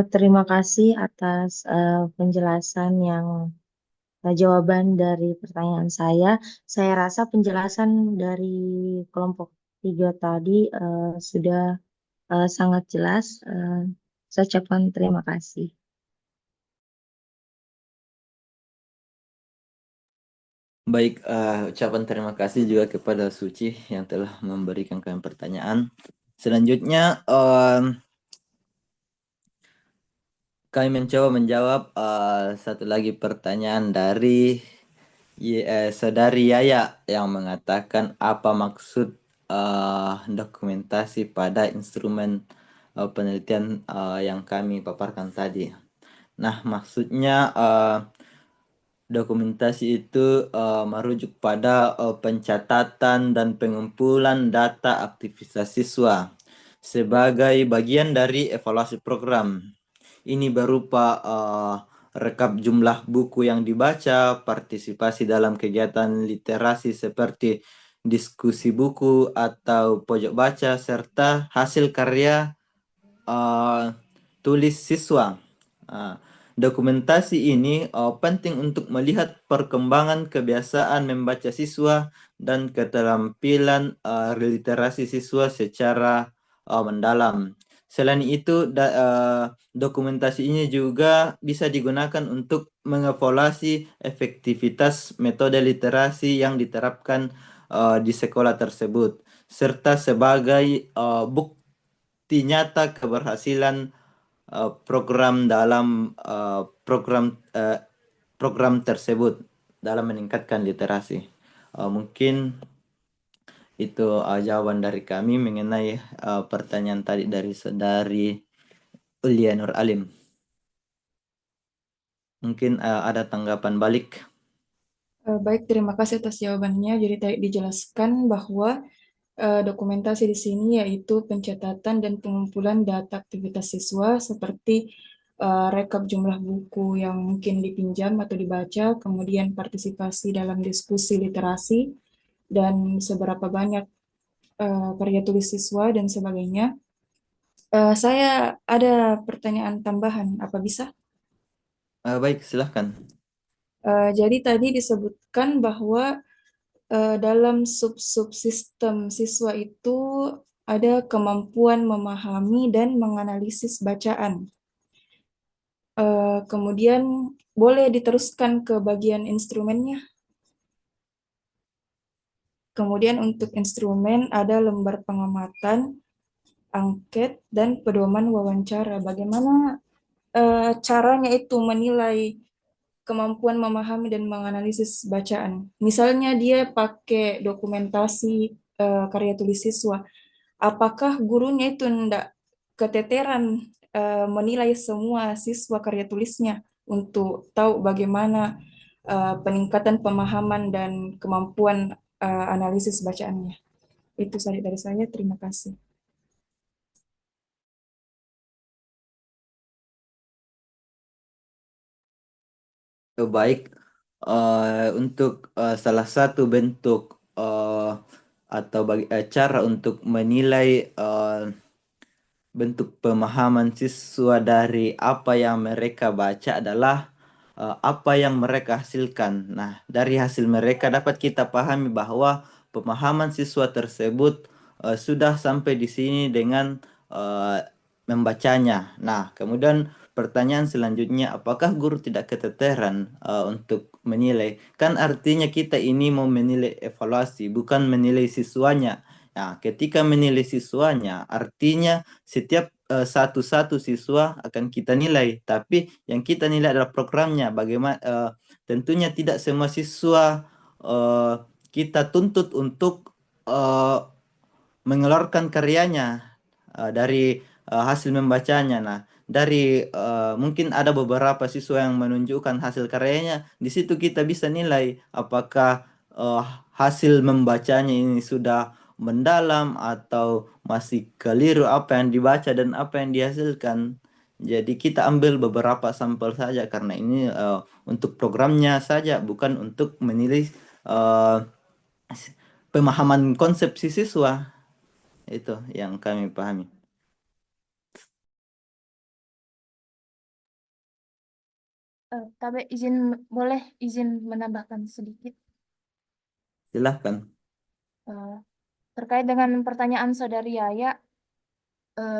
Terima kasih atas penjelasan jawaban dari pertanyaan saya. Saya rasa penjelasan dari kelompok 3 tadi sudah sangat jelas. Saya ucapkan terima kasih. Baik, ucapan terima kasih juga kepada Suci yang telah memberikan kami pertanyaan. Selanjutnya kami mencoba menjawab satu lagi pertanyaan dari Saudari Yaya yang mengatakan apa maksud dokumentasi pada instrumen penelitian yang kami paparkan tadi. Nah, maksudnya dokumentasi itu merujuk pada pencatatan dan pengumpulan data aktivitas siswa sebagai bagian dari evaluasi program. Ini berupa rekap jumlah buku yang dibaca, partisipasi dalam kegiatan literasi seperti diskusi buku atau pojok baca, serta hasil karya tulis siswa. Dokumentasi ini penting untuk melihat perkembangan kebiasaan membaca siswa dan keterampilan literasi siswa secara mendalam. Selain itu, dokumentasi ini juga bisa digunakan untuk mengevaluasi efektivitas metode literasi yang diterapkan di sekolah tersebut, serta sebagai bukti nyata keberhasilan program dalam program tersebut dalam meningkatkan literasi. Mungkin itu jawaban dari kami mengenai pertanyaan tadi dari saudari Ulia Nur Alim. Mungkin ada tanggapan balik. Baik, terima kasih atas jawabannya. Jadi tadi dijelaskan bahwa dokumentasi di sini yaitu pencatatan dan pengumpulan data aktivitas siswa seperti rekap jumlah buku yang mungkin dipinjam atau dibaca, kemudian partisipasi dalam diskusi literasi, dan seberapa banyak karya tulis siswa dan sebagainya. Saya ada pertanyaan tambahan, apa bisa? Baik, silahkan. Jadi tadi disebutkan bahwa dalam sub-subsistem siswa itu ada kemampuan memahami dan menganalisis bacaan. Kemudian boleh diteruskan ke bagian instrumennya. Kemudian untuk instrumen ada lembar pengamatan, angket, dan pedoman wawancara. Bagaimana caranya itu menilai kemampuan memahami dan menganalisis bacaan? Misalnya dia pakai dokumentasi karya tulis siswa. Apakah gurunya itu tidak keteteran menilai semua siswa karya tulisnya untuk tahu bagaimana peningkatan pemahaman dan kemampuan analisis bacaannya? Itu saja dari saya, terima kasih. Baik, untuk salah satu bentuk atau cara untuk menilai bentuk pemahaman siswa dari apa yang mereka baca adalah apa yang mereka hasilkan. Nah, dari hasil mereka dapat kita pahami bahwa pemahaman siswa tersebut sudah sampai di sini dengan membacanya. Nah, kemudian pertanyaan selanjutnya, apakah guru tidak keteteran untuk menilai? Kan artinya kita ini mau menilai evaluasi, bukan menilai siswanya. Nah, ketika menilai siswanya, artinya setiap satu-satu siswa akan kita nilai, tapi yang kita nilai adalah programnya. Bagaimana? Tentunya tidak semua siswa kita tuntut untuk mengeluarkan karyanya dari hasil membacanya. Nah, dari mungkin ada beberapa siswa yang menunjukkan hasil karyanya. Di situ kita bisa nilai apakah hasil membacanya ini sudah mendalam atau masih keliru apa yang dibaca dan apa yang dihasilkan. Jadi kita ambil beberapa sampel saja karena ini untuk programnya saja, bukan untuk menilai pemahaman konsep si siswa. Itu yang kami pahami. Tapi boleh izin menambahkan sedikit Silahkan. terkait dengan pertanyaan Saudari Yaya,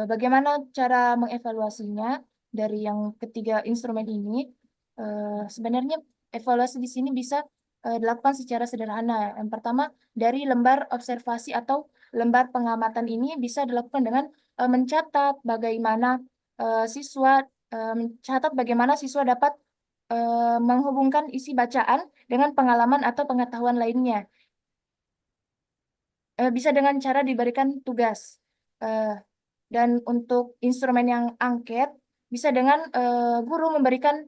bagaimana cara mengevaluasinya dari yang ketiga instrumen ini? Sebenarnya evaluasi di sini bisa dilakukan secara sederhana. Yang pertama, dari lembar observasi atau lembar pengamatan ini bisa dilakukan dengan mencatat bagaimana siswa dapat menghubungkan isi bacaan dengan pengalaman atau pengetahuan lainnya. Bisa dengan cara diberikan tugas. Dan untuk instrumen yang angket, bisa dengan guru memberikan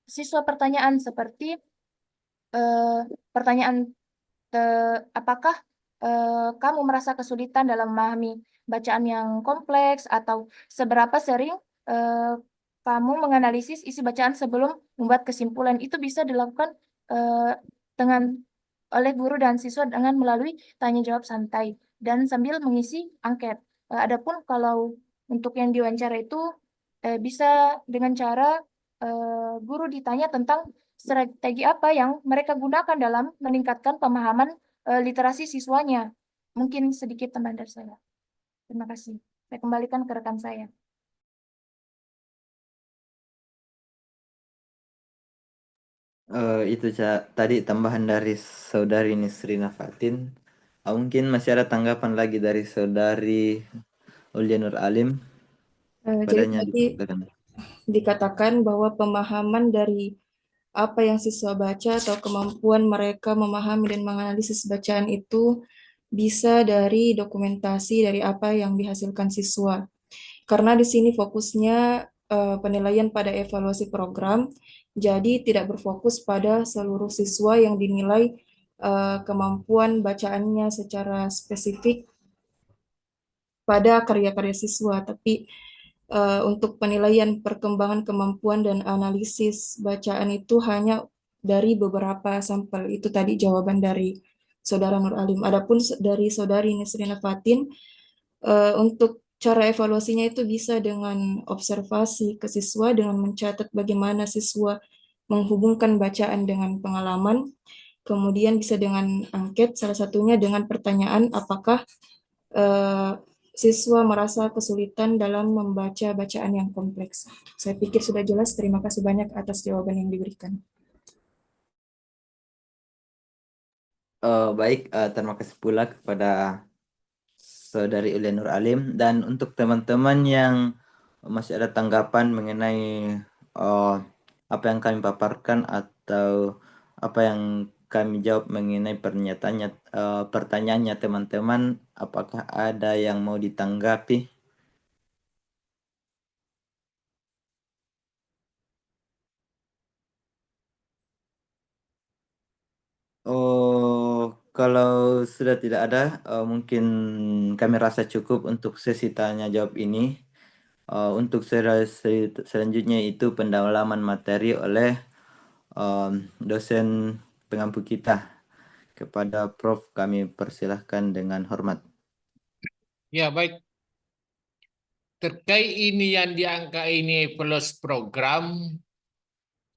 siswa pertanyaan seperti pertanyaan apakah kamu merasa kesulitan dalam memahami bacaan yang kompleks, atau seberapa sering kamu menganalisis isi bacaan sebelum membuat kesimpulan. Itu bisa dilakukan dengan oleh guru dan siswa dengan melalui tanya jawab santai dan sambil mengisi angket. Adapun kalau untuk yang diwawancara itu bisa dengan cara guru ditanya tentang strategi apa yang mereka gunakan dalam meningkatkan pemahaman literasi siswanya. Mungkin sedikit tambahan dari saya. Terima kasih. Saya kembalikan ke rekan saya. Itu tadi tambahan dari saudari Nisrina Fatin. Mungkin masih ada tanggapan lagi dari saudari Ulia Nur Alim. Jadi Padanya tadi dikatakan bahwa pemahaman dari apa yang siswa baca atau kemampuan mereka memahami dan menganalisis bacaan itu bisa dari dokumentasi dari apa yang dihasilkan siswa. Karena di sini fokusnya penilaian pada evaluasi program, jadi tidak berfokus pada seluruh siswa yang dinilai kemampuan bacaannya secara spesifik pada karya-karya siswa, tapi untuk penilaian perkembangan kemampuan dan analisis bacaan itu hanya dari beberapa sampel. Itu tadi jawaban dari Saudara Nur Alim. Adapun dari Saudari Nisrina Fatin, untuk cara evaluasinya itu bisa dengan observasi ke siswa, dengan mencatat bagaimana siswa menghubungkan bacaan dengan pengalaman, kemudian bisa dengan angket, salah satunya dengan pertanyaan apakah siswa merasa kesulitan dalam membaca bacaan yang kompleks. Saya pikir sudah jelas. Terima kasih banyak atas jawaban yang diberikan. Baik, terima kasih pula kepada saudari Ulia Nur Alim, dan untuk teman-teman yang masih ada tanggapan mengenai apa yang kami paparkan atau apa yang kami jawab mengenai pertanyaannya teman-teman, apakah ada yang mau ditanggapi? Oh, kalau sudah tidak ada, mungkin kami rasa cukup untuk sesi tanya jawab ini. Untuk selanjutnya itu pendalaman materi oleh dosen pengampu kita. Kepada Prof kami persilahkan dengan hormat. Ya, baik. Terkait ini yang diangkat ini plus program,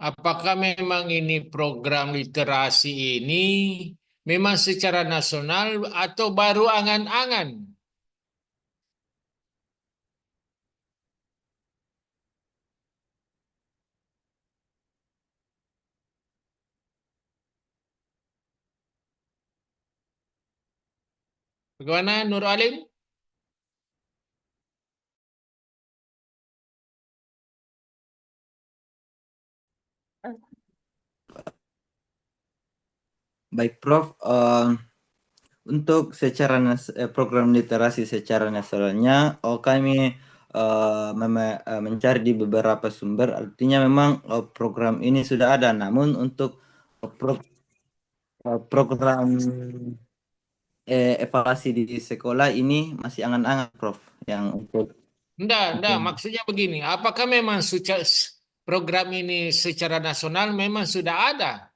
apakah memang ini program literasi ini memang secara nasional atau baru angan-angan? Bagaimana Nur Alim? Baik Prof, untuk secara program literasi secara nasionalnya, kami mencari di beberapa sumber. Artinya memang program ini sudah ada, namun untuk program evaluasi di sekolah ini masih angan-angan Prof. Yang untuk Enggak, maksudnya begini, apakah memang program ini secara nasional memang sudah ada?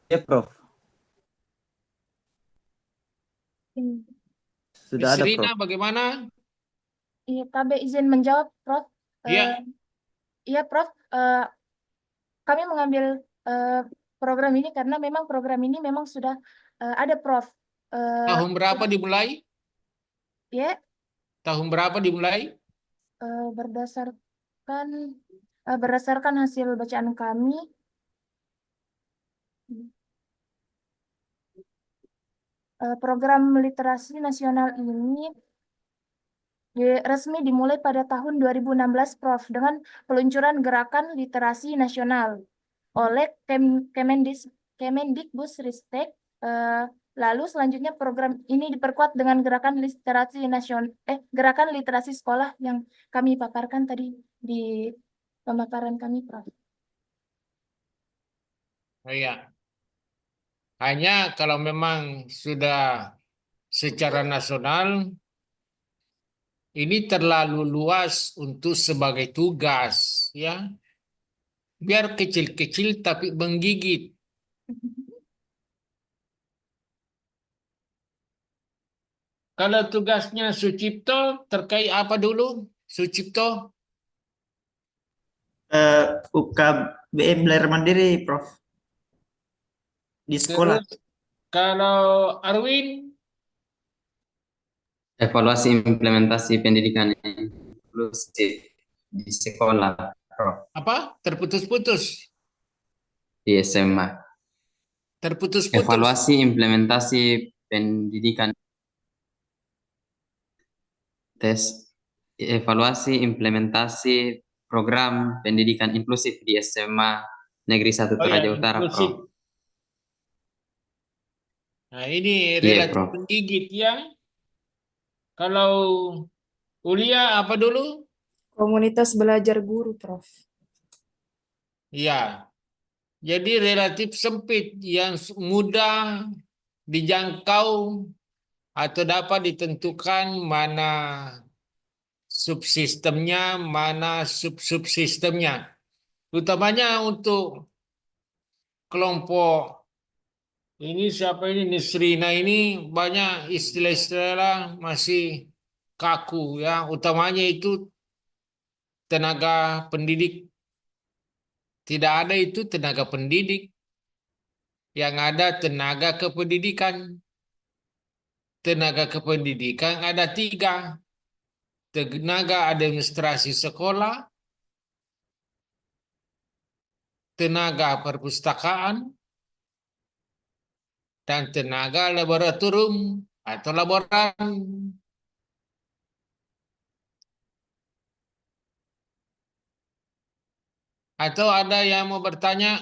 Ya Prof, sudah ada Nisrina, Prof. bagaimana? Iya, KB izin menjawab, Prof. Iya. Iya, Prof. Kami mengambil program ini karena memang program ini memang sudah ada, Prof. Tahun berapa dimulai? Ya, Tahun berapa dimulai? berdasarkan hasil bacaan kami, program literasi nasional ini resmi dimulai pada tahun 2016, Prof, dengan peluncuran gerakan literasi nasional oleh Kemendikbudristek. Lalu selanjutnya program ini diperkuat dengan gerakan literasi sekolah yang kami paparkan tadi di pemaparan kami, Prof. Oh, iya. Hanya kalau memang sudah secara nasional, ini terlalu luas untuk sebagai tugas, ya. Biar kecil-kecil tapi menggigit. Kalau tugasnya Sucipto terkait apa dulu? Sucipto? UKBM belajar mandiri, Prof. Di sekolah. Terus kalau Arwin? Evaluasi implementasi pendidikan inklusif di sekolah, Prof. Apa? Terputus-putus. Di SMA. Terputus-putus. Evaluasi implementasi pendidikan evaluasi implementasi program pendidikan inklusif di SMA Negeri 1 Oh ya, Toraja Utara, inklusif. Prof. Nah, ini Iya, relatif Prof. menggigit ya. Kalau Ulia apa dulu? Komunitas belajar guru, Prof. Ya. Jadi relatif sempit yang mudah dijangkau atau dapat ditentukan mana subsistemnya, mana sub-subsistemnya. Utamanya untuk kelompok ini siapa ini Nisrina ini banyak istilah-istilah masih kaku ya. Utamanya itu tenaga pendidik. Tidak ada itu tenaga pendidik. Yang ada tenaga kependidikan. Tenaga kependidikan ada 3. Tenaga administrasi sekolah, tenaga perpustakaan, dan tenaga laboratorium atau laboran. Atau ada yang mau bertanya?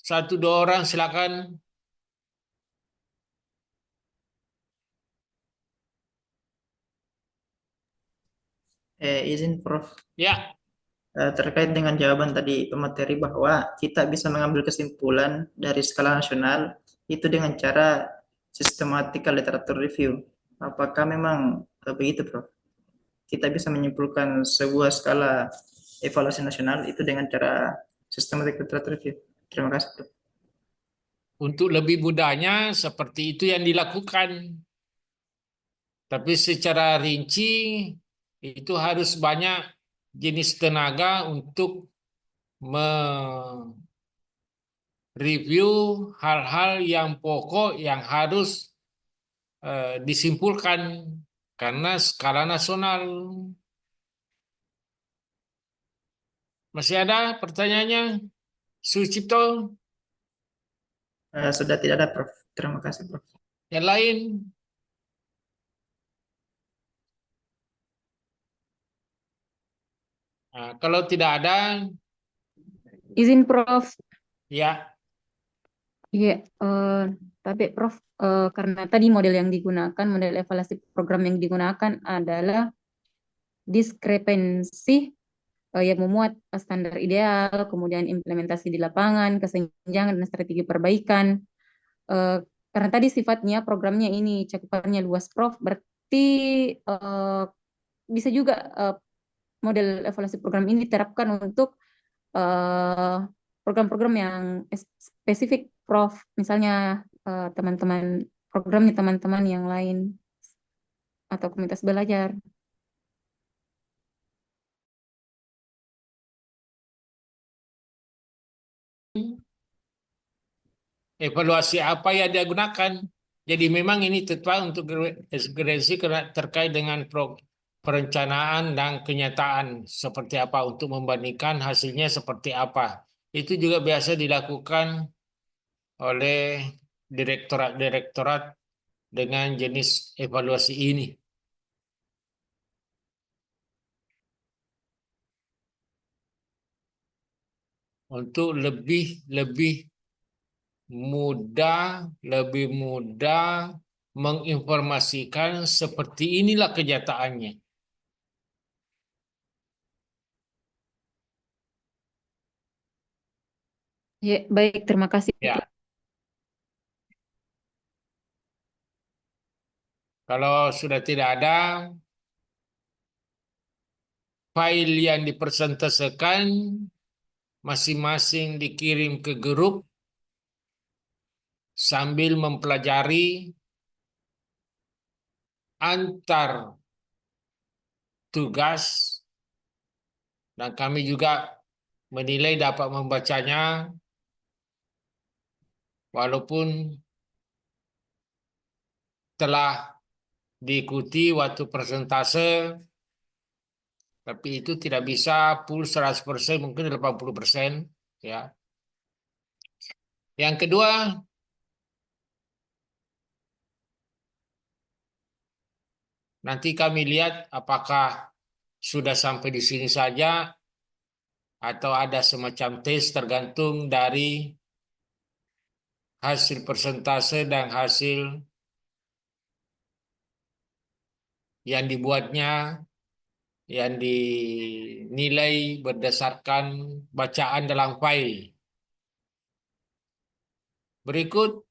1-2 orang silakan. Izin, Prof. Ya, Terkait dengan jawaban tadi pemateri bahwa kita bisa mengambil kesimpulan dari skala nasional itu dengan cara systematical literature review. Apakah memang begitu, Prof? Kita bisa menyimpulkan sebuah skala evaluasi nasional itu dengan cara systematic literature review. Terima kasih, Prof. untuk lebih mudahnya seperti itu yang dilakukan. Tapi secara rinci itu harus banyak jenis tenaga untuk mereview hal-hal yang pokok yang harus disimpulkan karena skala nasional. Masih ada pertanyaannya? Sucipto, Sudah tidak ada, Prof. Terima kasih, Prof. yang lain? Nah, kalau tidak ada, Izin Prof. ya Iya, tapi Prof, karena tadi model yang digunakan, model evaluasi program yang digunakan adalah diskrepensi yang memuat standar ideal, kemudian implementasi di lapangan, kesenjangan dan strategi perbaikan. Karena tadi sifatnya programnya ini cakupannya luas, Prof, berarti bisa juga model evaluasi program ini diterapkan untuk program-program yang spesifik, Prof. Misalnya teman-teman programnya teman-teman yang lain atau komunitas belajar. evaluasi apa yang dia gunakan. Jadi memang ini tetap untuk gerasi terkait dengan perencanaan dan kenyataan seperti apa untuk membandingkan hasilnya seperti apa. Itu juga biasa dilakukan oleh direktorat-direktorat dengan jenis evaluasi ini. Untuk lebih lebih mudah menginformasikan seperti inilah kenyataannya. Ya, baik, terima kasih. Ya. Kalau sudah tidak ada file yang dipresentasikan, masing-masing dikirim ke grup sambil mempelajari antar tugas, dan kami juga menilai dapat membacanya walaupun telah diikuti waktu persentase, tapi itu tidak bisa full 100%, mungkin 80%, ya. Yang kedua, nanti kami lihat apakah sudah sampai di sini saja atau ada semacam tes tergantung dari hasil persentase dan hasil yang dibuatnya, yang dinilai berdasarkan bacaan dalam file. Berikut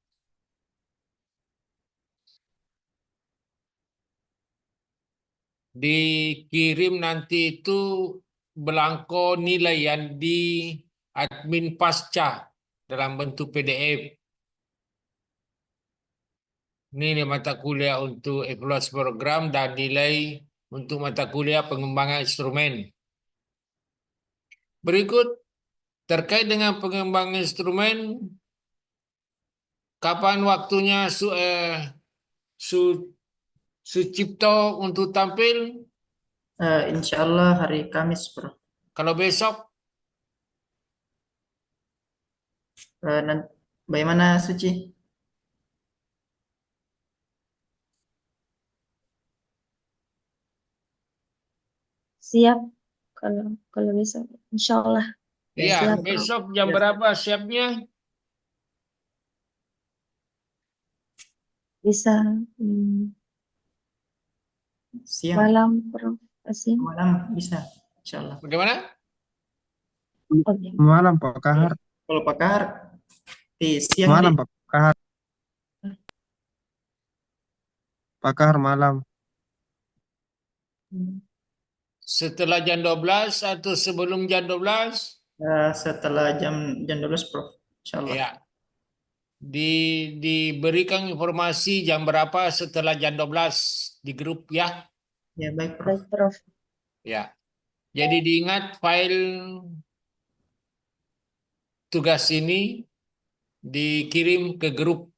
dikirim nanti itu belangko nilai yang di admin pasca dalam bentuk PDF. Ini mata kuliah untuk evaluasi program dan nilai untuk mata kuliah pengembangan instrumen. Berikut terkait dengan pengembangan instrumen, kapan waktunya Sucipto untuk tampil? Insya Allah hari Kamis, Bro. Kalau besok? Bagaimana Suci? Siap kalau besok, insya Allah. Iya, Siap, Bro. besok jam berapa siapnya? Bisa Siang, malam, Bro. Siang. malam bisa, insya Allah. Bagaimana? Oke. Malam Pak Kahar. Kalau Pak Kahar di siang Malam di Pak Kahar. Pak Kahar malam. Setelah jam 12 atau sebelum jam 12? setelah jam 12, Bro. Insya Allah. Ya. Diberikan informasi jam berapa setelah jam 12 di grup, ya. Ya, baik, Prof. Baik, Prof. Ya. Jadi diingat file tugas ini dikirim ke grup.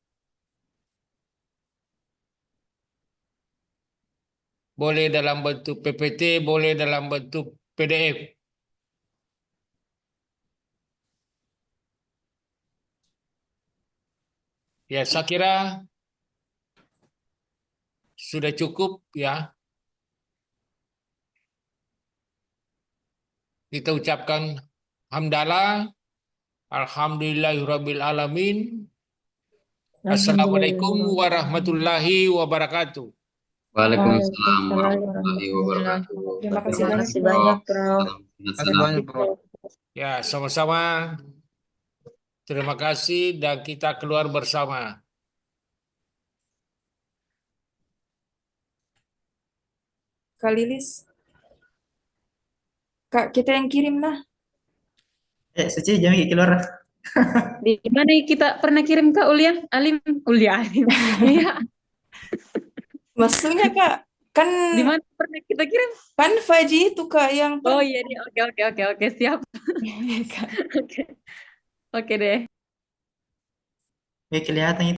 Boleh dalam bentuk PPT, boleh dalam bentuk PDF. Ya, saya kira sudah cukup, ya. Kita ucapkan hamdalah, alhamdulillahirabbil alamin. Assalamualaikum warahmatullahi wabarakatuh. Waalaikumsalam warahmatullahi wabarakatuh. Terima kasih Terima banyak, kasih Bro. banyak, Bro. Terima kasih banyak Bro. Ya, sama-sama. Terima kasih dan kita keluar bersama. Kak Lilis. Kak, kita yang kirim lah. Suci jangan keluar. Di mana kita pernah kirim Kak Ulia? Alim. Iya. Maksudnya Kak, kan Di mana pernah kita kirim? kan Faji itu Kak yang Oh iya, oke, siap. Iya, Kak. Oke deh. Kelihatan